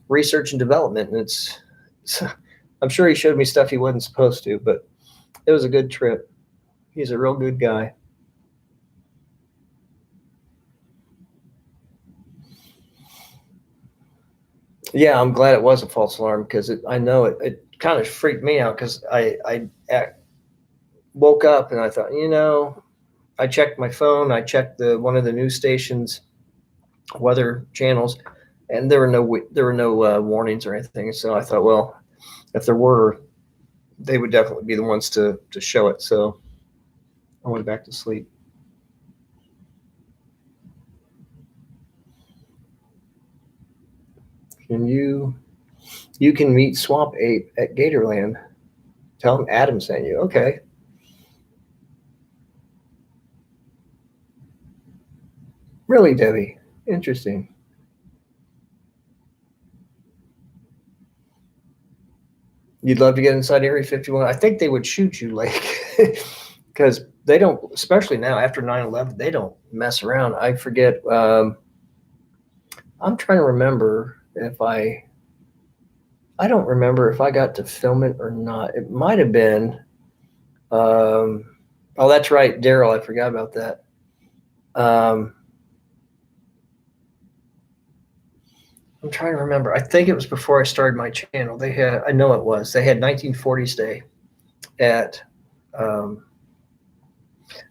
research and development. And I'm sure he showed me stuff he wasn't supposed to, but it was a good trip. He's a real good guy. Yeah, I'm glad it was a false alarm, because I know it kind of freaked me out, because I woke up and I thought, I checked my phone, I checked one of the news stations, weather channels, and there were no warnings or anything. So I thought, well, if there were, they would definitely be the ones to show it. So I went back to sleep. You can meet Swamp Ape at Gatorland. Tell him Adam sent you. Okay. Really, Debbie? Interesting. You'd love to get inside Area 51. I think they would shoot you, like, because they don't, especially now after 9/11, they don't mess around. I forget. I'm trying to remember if I don't remember if I got to film it or not. It might have been. Oh, that's right, Daryl. I forgot about that. I'm trying to remember. I think it was before I started my channel. They had 1940s Day at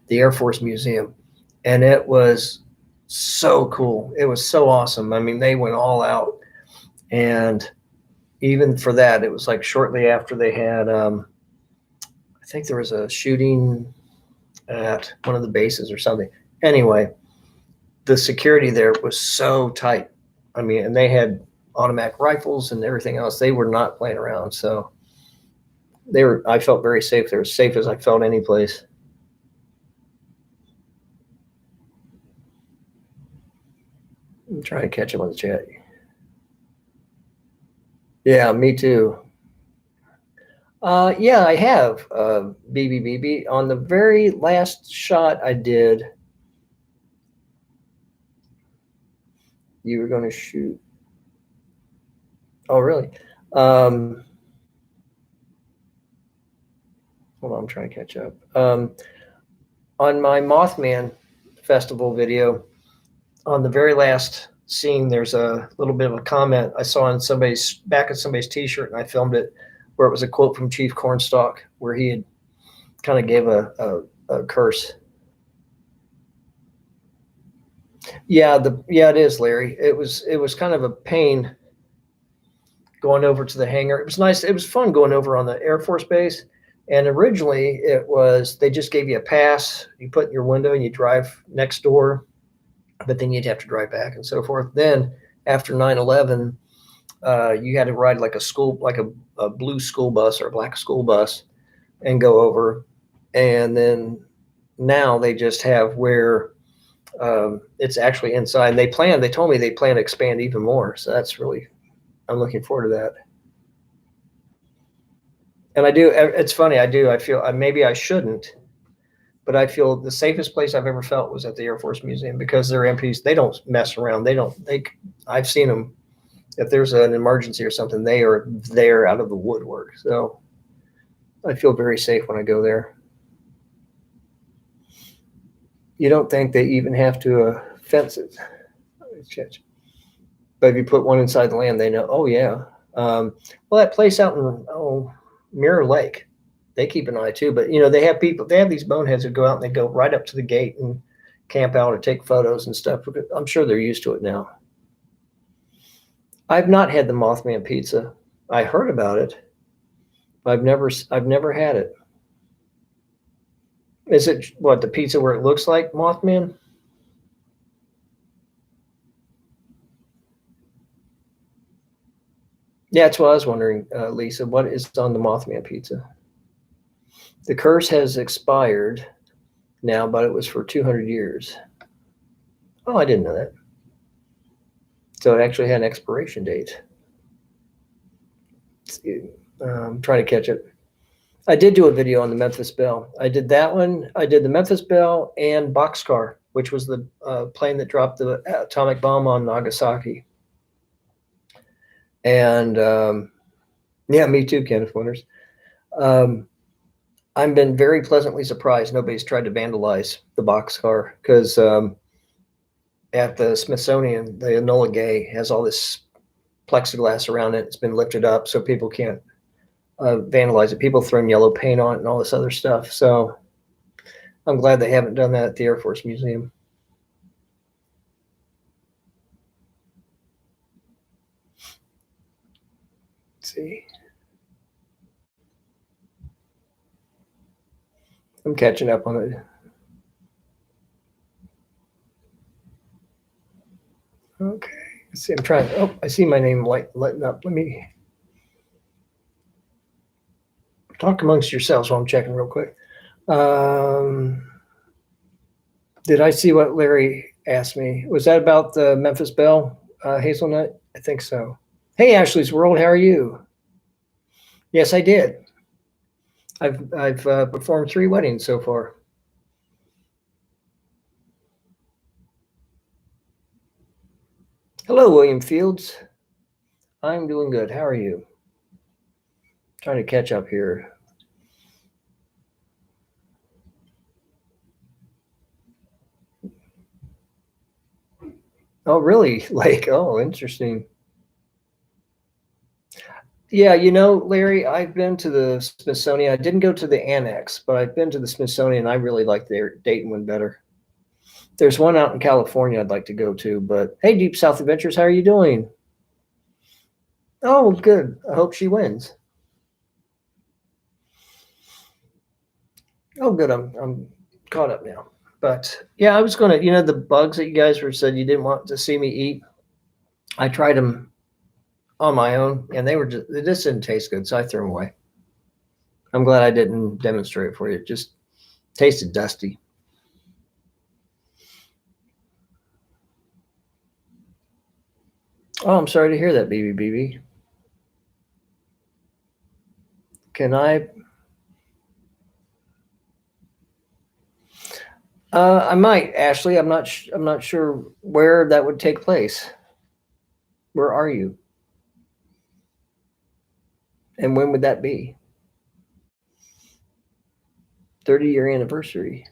the Air Force Museum, and it was so cool. It was so awesome. I mean, they went all out, and even for that, it was like shortly after they had, I think there was a shooting at one of the bases or something. Anyway, the security there was so tight. I mean, and they had automatic rifles and everything else. They were not playing around. So I felt very safe. They're as safe as I felt any place. I'm trying to catch him on the chat. Yeah, me too. Yeah, I have BB. On the very last shot I did, you were going to shoot. Oh, really? Hold on, I'm trying to catch up. On my Mothman Festival video, on the very last scene, there's a little bit of a comment I saw on somebody's back of somebody's T-shirt, and I filmed it, where it was a quote from Chief Cornstalk, where he had kind of gave a curse. Yeah, it is, Larry. It was kind of a pain going over to the hangar. It was nice. It was fun going over on the Air Force Base. And originally they just gave you a pass. You put in your window and you drive next door, but then you'd have to drive back and so forth. Then after 9/11, you had to ride like a blue school bus or a black school bus and go over. And then now they just have where it's actually inside. They told me they plan to expand even more. So I'm looking forward to that. And it's funny, I feel maybe I shouldn't, but I feel the safest place I've ever felt was at the Air Force Museum because they're MPs. They don't mess around. I've seen them. If there's an emergency or something, they are there out of the woodwork. So I feel very safe when I go there. You don't think they even have to fence it. But if you put one inside the land, they know, oh, yeah. Well, that place out in Mirror Lake, they keep an eye too. But, they have these boneheads who go out and they go right up to the gate and camp out or take photos and stuff. I'm sure they're used to it now. I've not had the Mothman Pizza. I heard about it. I've never had it. Is it the pizza where it looks like Mothman? Yeah, that's what I was wondering, Lisa. What is on the Mothman Pizza? The curse has expired now, but it was for 200 years. Oh, I didn't know that. So it actually had an expiration date. I'm trying to catch it. I did do a video on the Memphis Belle. I did that one. I did the Memphis Belle and Boxcar, which was the plane that dropped the atomic bomb on Nagasaki. And yeah, me too, Kenneth Winters. I've been very pleasantly surprised nobody's tried to vandalize the boxcar because at the Smithsonian, the Enola Gay has all this plexiglass around it. It's been lifted up so people can't vandalize it. People throwing yellow paint on it and all this other stuff. So I'm glad they haven't done that at the Air Force Museum. Let's see. I'm catching up on it. Okay. Let's see. I'm trying. Oh, I see my name lighting up. Let me talk amongst yourselves while I'm checking real quick. Did I see what Larry asked me? Was that about the Memphis Belle hazelnut? I think so. Hey, Ashley's World. How are you? Yes, I did. I've performed 3 weddings so far. Hello, William Fields. I'm doing good. How are you? Trying to catch up here. Oh, really? Oh, interesting. Yeah, Larry, I've been to the Smithsonian. I didn't go to the annex, but I've been to the Smithsonian. I really like their Dayton one better. There's one out in California I'd like to go to, but hey, Deep South Adventures, how are you doing? Oh, good. I hope she wins. Oh, good. I'm caught up now. But yeah, I was going to, the bugs that you guys said you didn't want to see me eat. I tried them on my own and they just didn't taste good. So I threw them away. I'm glad I didn't demonstrate it for you. It just tasted dusty. Oh, I'm sorry to hear that, BB. Can I? I might, Ashley. I'm not sure where that would take place. Where are you? And when would that be? 30-year anniversary.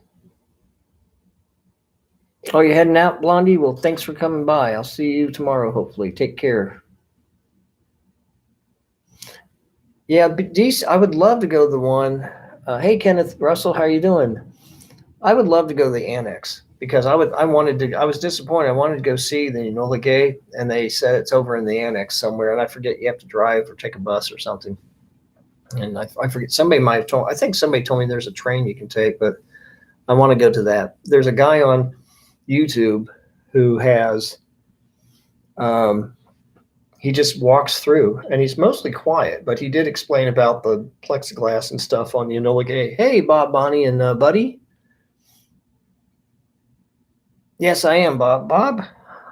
Oh, you heading out, Blondie? Well, thanks for coming by. I'll see you tomorrow, hopefully. Take care. Yeah, I would love to go to the one. Hey, Kenneth Russell, how are you doing? I would love to go to the annex because I was disappointed. I wanted to go see the Enola Gay, and they said it's over in the annex somewhere, and I forget you have to drive or take a bus or something. And I forget, I think somebody told me there's a train you can take, but I want to go to that. There's a guy on YouTube who has, he just walks through and he's mostly quiet, but he did explain about the plexiglass and stuff on the Enola Gay. Hey, Bob, Bonnie, and Buddy. Yes, I am, Bob. Bob,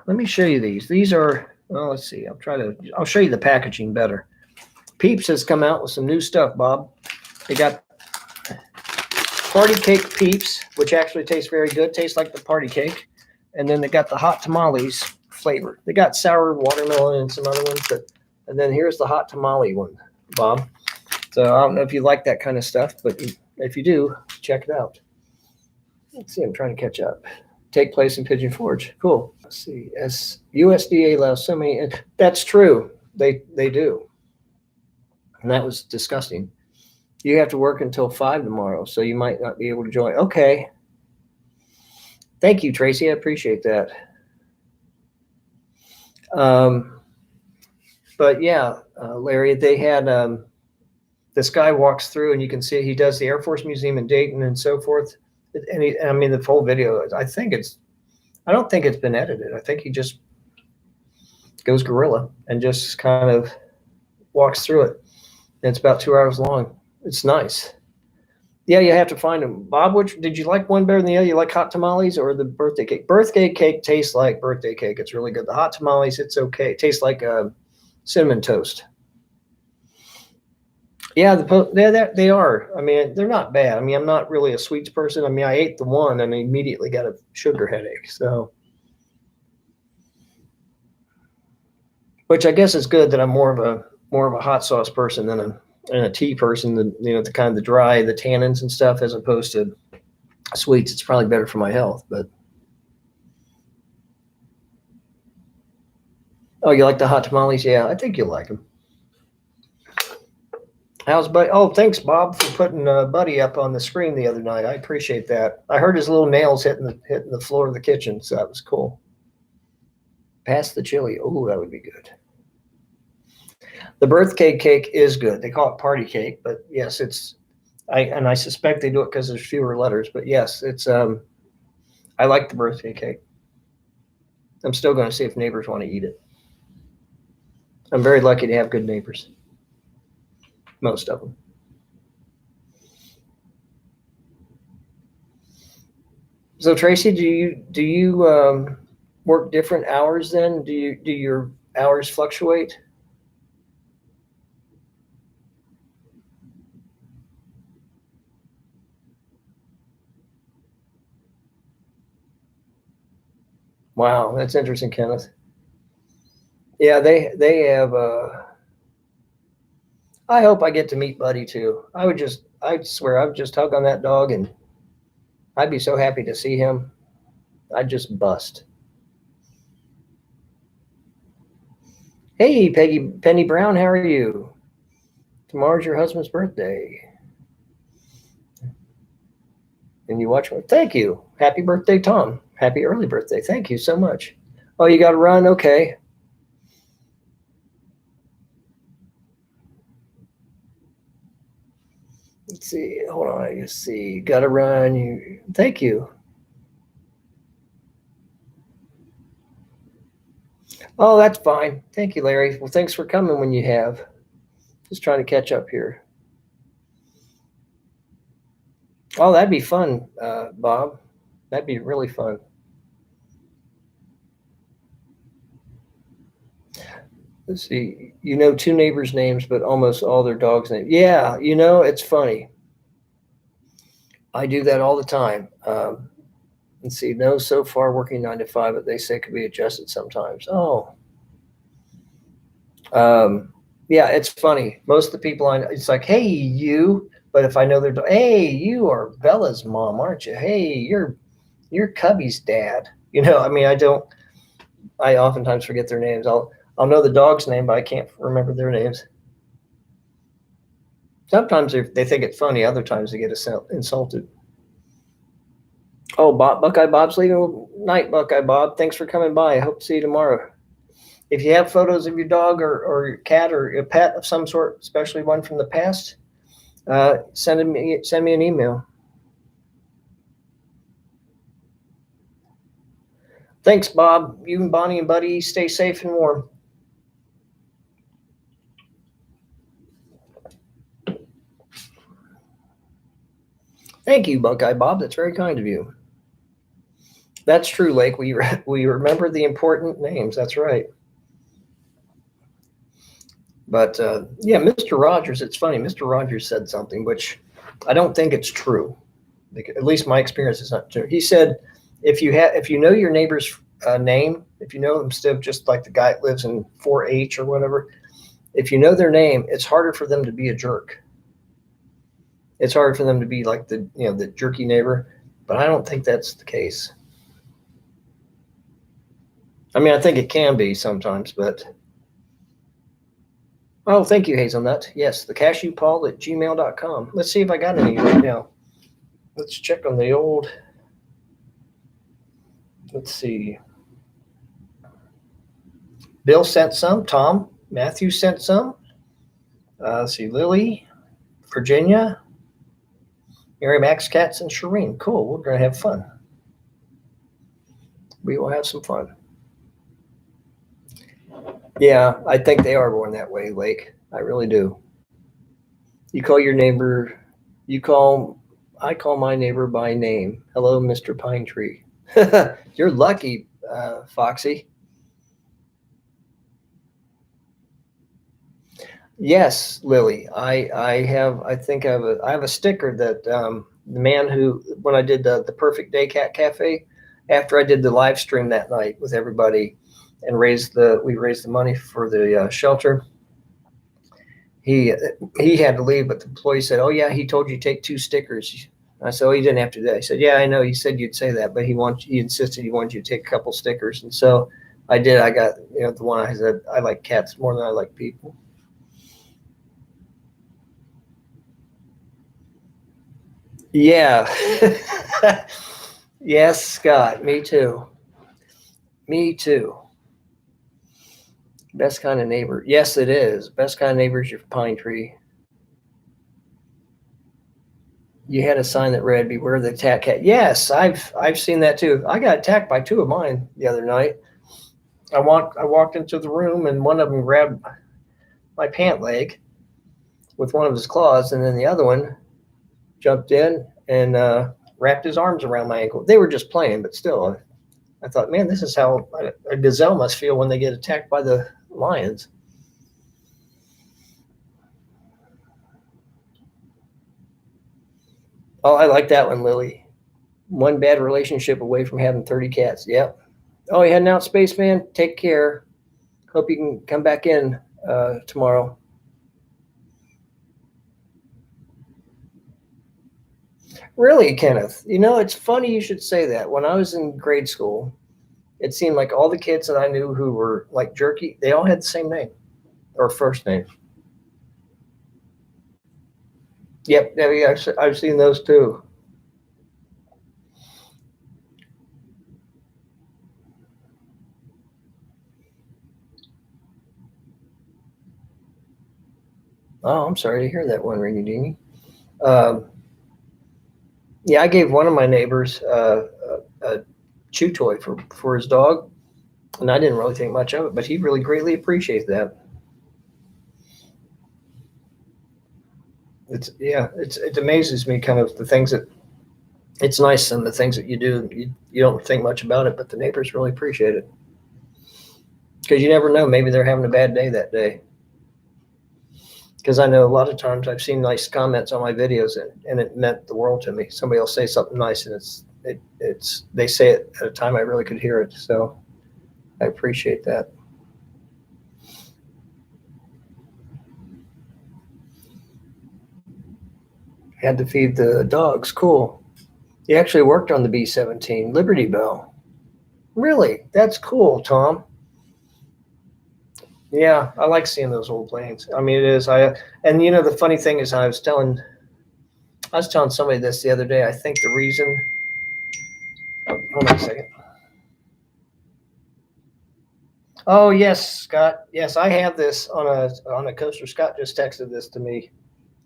let me show you these. These are, well, let's see. I'll show you the packaging better. Peeps has come out with some new stuff, Bob. They got party cake Peeps, which actually tastes very good. Tastes like the party cake. And then they got the hot tamales flavor. They got sour watermelon and some other ones, and then here's the hot tamale one, Bob. So I don't know if you like that kind of stuff, but if you do, check it out. Let's see, I'm trying to catch up. Take place in Pigeon Forge. Cool. Let's see. As USDA allows so many. That's true. They do, and that was disgusting. You have to work until 5 tomorrow, so you might not be able to join. Okay. Thank you, Tracy. I appreciate that. But yeah, Larry, they had this guy walks through, and you can see he does the Air Force Museum in Dayton and so forth. And I mean, the full video. I don't think it's been edited. I think he just goes guerrilla and just kind of walks through it. And it's about 2 hours long. It's nice. Yeah, you have to find them. Bob, which did you like one better than the other? You like hot tamales or the birthday cake? Birthday cake tastes like birthday cake. It's really good. The hot tamales, it's okay. It tastes like cinnamon toast. Yeah, they are. I mean, they're not bad. I mean, I'm not really a sweets person. I mean, I ate the one and I immediately got a sugar headache. So, which I guess is good that I'm more of a hot sauce person than a tea person. The kind of the dry, the tannins and stuff, as opposed to sweets. It's probably better for my health. But oh, you like the hot tamales? Yeah, I think you'll like them. How's Buddy? Oh, thanks, Bob, for putting Buddy up on the screen the other night. I appreciate that. I heard his little nails hitting the floor of the kitchen, so that was cool. Pass the chili. Oh, that would be good. The birthday cake is good. They call it party cake, but yes, I suspect they do it because there's fewer letters. But yes, it's I like the birthday cake. I'm still going to see if neighbors want to eat it. I'm very lucky to have good neighbors. Most of them. So Tracy, do you work different hours then? Do your hours fluctuate? Wow, that's interesting, Kenneth. Yeah, they have. I hope I get to meet Buddy too. I swear, I would just hug on that dog, and I'd be so happy to see him. I'd just bust. Hey, Penny Brown, how are you? Tomorrow's your husband's birthday, and you watch. Thank you. Happy birthday, Tom. Happy early birthday. Thank you so much. Oh, you got to run. Okay. Let's see. Hold on. I just see. Got to run. You. Thank you. Oh, that's fine. Thank you, Larry. Well, thanks for coming when you have. Just trying to catch up here. Oh, that'd be fun, Bob. That'd be really fun. Let's see. You know two neighbors' names, but almost all their dogs' names. Yeah, it's funny. I do that all the time. Let's see. No, so far working 9 to 5, but they say it could be adjusted sometimes. Oh. Yeah, it's funny. Most of the people I know, it's like, hey, you. But if I know their dog, hey, you are Bella's mom, aren't you? Hey, you're Cubby's dad. I mean, I oftentimes forget their names. I'll know the dog's name, but I can't remember their names. Sometimes they think it's funny. Other times they get insulted. Oh, Buckeye Bob's leaving. Night, Buckeye Bob. Thanks for coming by. I hope to see you tomorrow. If you have photos of your dog or your cat or a pet of some sort, especially one from the past, send me an email. Thanks, Bob. You and Bonnie and Buddy stay safe and warm. Thank you, Buckeye Bob. That's very kind of you. That's true, Lake. We remember the important names. That's right. But yeah, Mr. Rogers. It's funny. Mr. Rogers said something which I don't think it's true. At least my experience is not true. He said, if you know your neighbor's name, if you know them still, just like the guy that lives in 4H or whatever, if you know their name, it's harder for them to be a jerk. It's harder for them to be like the jerky neighbor. But I don't think that's the case. I mean, I think it can be sometimes, but. Oh, thank you, Hazelnut. Yes, the cashewpaul at gmail.com. Let's see if I got any right now. Let's check on the old. Let's see. Bill sent some. Tom. Matthew sent some. Let's see. Lily. Virginia. Mary Max Katz and Shireen. Cool. We're going to have fun. We will have some fun. Yeah, I think they are born that way, Lake. I really do. You call your neighbor. I call my neighbor by name. Hello, Mr. Pine Tree. You're lucky, Foxy. Yes, Lily. I have a sticker that the man who, when I did the Perfect Day Cat Cafe, after I did the live stream that night with everybody and we raised the money for the shelter. He had to leave, but the employee said, "Oh yeah, he told you to take 2 stickers." I said, "Oh, he didn't have to do that." He said, "Yeah, I know. He said you'd say that, but he insisted he wanted you to take a couple stickers." And so I did. I got the one I said, "I like cats more than I like people." Yeah. Yes, Scott. Me too. Me too. Best kind of neighbor. Yes, it is. Best kind of neighbor is your pine tree. You had a sign that read, "Beware the attack cat." Yes, I've seen that too. I got attacked by 2 of mine the other night. I walked into the room and one of them grabbed my pant leg with one of his claws, and then the other one jumped in and wrapped his arms around my ankle. They were just playing, but still, I thought, man, this is how a gazelle must feel when they get attacked by the lions. Oh, I like that one, Lily. One bad relationship away from having 30 cats. Yep. Oh, you heading out, Spaceman? Take care. Hope you can come back in tomorrow. Really, Kenneth? It's funny you should say that. When I was in grade school, it seemed like all the kids that I knew who were like jerky, they all had the same name or first name. Yep, yeah, I've seen those too. Oh, I'm sorry to hear that one, Ringy Dingy. Yeah, I gave one of my neighbors a chew toy for his dog, and I didn't really think much of it, but he really greatly appreciated that. It amazes me kind of the things that it's nice and the things that you do. You don't think much about it, but the neighbors really appreciate it because you never know. Maybe they're having a bad day that day. Because I know a lot of times I've seen nice comments on my videos and it meant the world to me. Somebody will say something nice and they say it at a time I really could hear it. So I appreciate that. Had to feed the dogs. Cool. You actually worked on the B-17 Liberty Bell. Really? That's cool, Tom. Yeah, I like seeing those old planes. I mean, it is. And the funny thing is, I was telling somebody this the other day. I think the reason. Oh, hold on a second. Oh yes, Scott. Yes, I have this on a coaster. Scott just texted this to me.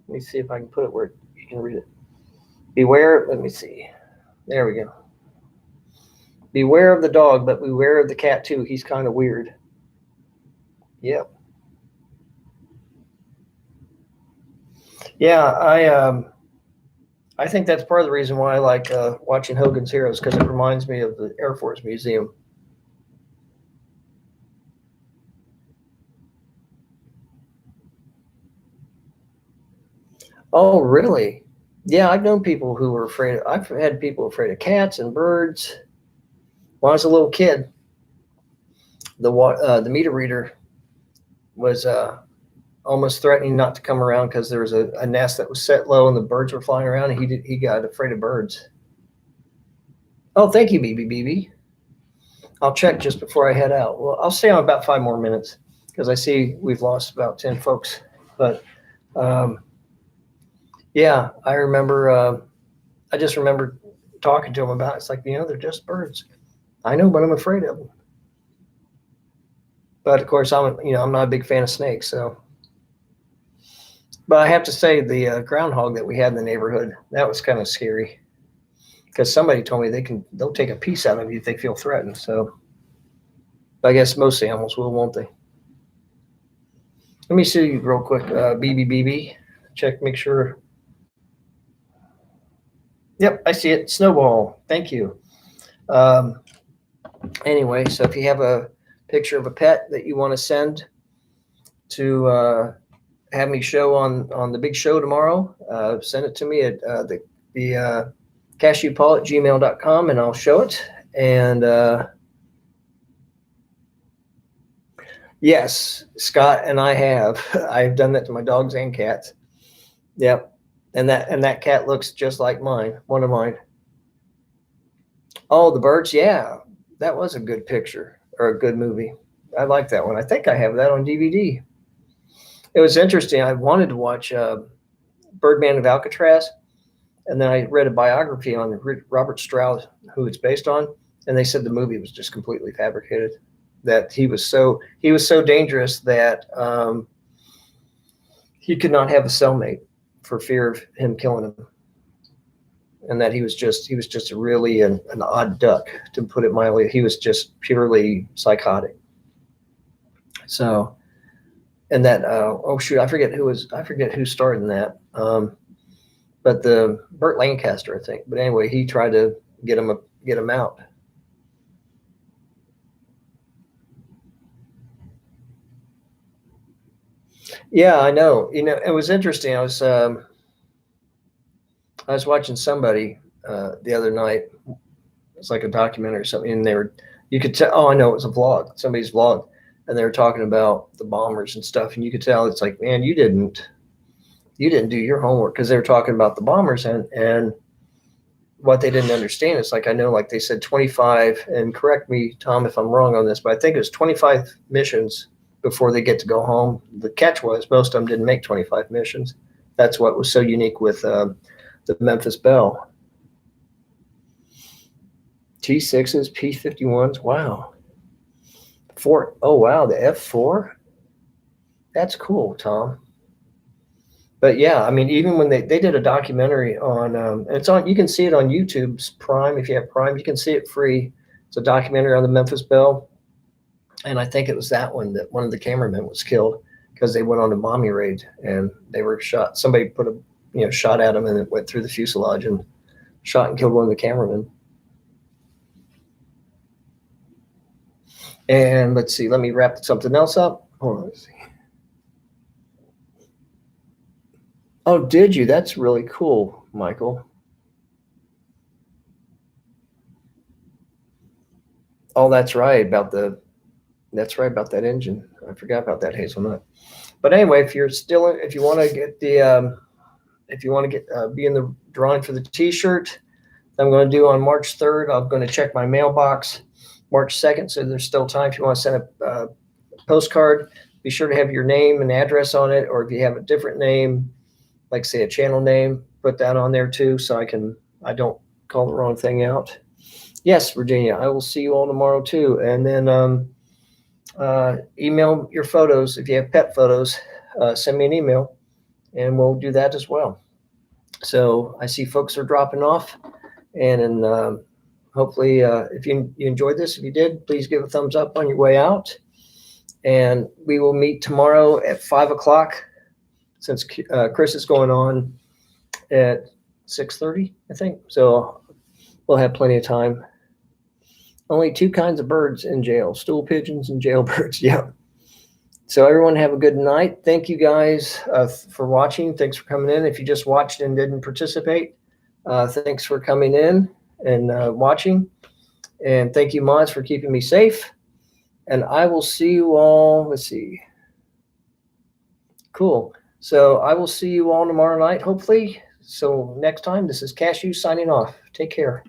Let me see if I can put it where you can read it. Beware. Let me see. There we go. Beware of the dog, but beware of the cat too. He's kind of weird. Yep. Yeah, I think that's part of the reason why I like watching Hogan's Heroes, because it reminds me of the Air Force Museum. Oh, really? Yeah, I've known people who were afraid. I've had people afraid of cats and birds. When I was a little kid, the meter reader was almost threatening not to come around because there was a nest that was set low and the birds were flying around, and he got afraid of birds. Oh, thank you, BB. I'll check just before I head out. Well, I'll stay on about 5 more minutes because I see we've lost about 10 folks. But yeah, I remember. I just remember talking to them about it. It's like, they're just birds. I know, but I'm afraid of them. But of course, I'm not a big fan of snakes. So, but I have to say, the groundhog that we had in the neighborhood, that was kind of scary, because somebody told me they'll take a piece out of you if they feel threatened. So, I guess most animals will, won't they? Let me see you real quick, BB. Check, make sure. Yep, I see it. Snowball. Thank you. Anyway, so if you have a picture of a pet that you want to send to have me show on the big show tomorrow, send it to me at the cashewpaul@gmail.com, and I'll show it. And yes, Scott and I've done that to my dogs and cats. Yep. And that cat looks just like mine, one of mine. Oh, the birds. Yeah, that was a good picture or a good movie. I like that one. I think I have that on DVD. It was interesting. I wanted to watch Birdman of Alcatraz, and then I read a biography on Robert Strauss, who it's based on, and they said the movie was just completely fabricated. That he was so dangerous that he could not have a cellmate for fear of him killing him, and that he was just really an odd duck, to put it mildly. He was just purely psychotic. So, and that oh shoot, I forget who starred in that. But the Burt Lancaster, I think. But anyway, he tried to get him out. Yeah, I know. It was interesting. I was watching somebody the other night. It's like a documentary or something, and you could tell. Oh, I know, it was a vlog, somebody's vlog, and they were talking about the bombers and stuff, and you could tell it's like, man, you didn't do your homework, because they were talking about the bombers and what they didn't understand. It's like, I know, like they said 25, and correct me, Tom, if I'm wrong on this, but I think it was 25 missions before they get to go home. The catch was most of them didn't make 25 missions. That's what was so unique with the Memphis Belle. T6s, P51s. Wow. Oh, wow. The F4. That's cool, Tom. But yeah, I mean, even when they did a documentary on, it's on, you can see it on YouTube's Prime. If you have Prime, you can see it free. It's a documentary on the Memphis Belle. And I think it was that one that one of the cameramen was killed because they went on a bombing raid and they were shot. Somebody put a shot at them, and it went through the fuselage and shot and killed one of the cameramen. And let's see, let me wrap something else up. Hold on, let's see. Oh, did you? That's really cool, Michael. Oh, that's right about that engine. I forgot about that hazelnut. But anyway, if you want to get be in the drawing for the T-shirt, I'm going to do on March 3rd. I'm going to check my mailbox March 2nd, so there's still time. If you want to send a postcard, be sure to have your name and address on it, or if you have a different name, like say a channel name, put that on there too, so I don't call the wrong thing out. Yes, Virginia, I will see you all tomorrow too. And then email your photos. If you have pet photos, send me an email and we'll do that as well. So I see folks are dropping off, and hopefully if you enjoyed this, if you did, please give a thumbs up on your way out. And we will meet tomorrow at 5 o'clock, since Chris is going on at 6:30, I think. So we'll have plenty of time. Only two kinds of birds in jail: stool pigeons and jailbirds. Yeah. So everyone have a good night. Thank you guys for watching. Thanks for coming in. If you just watched and didn't participate, thanks for coming in and watching. And thank you, mods, for keeping me safe. And I will see you all. Let's see. Cool. So I will see you all tomorrow night, hopefully. So next time, this is Cashew signing off. Take care.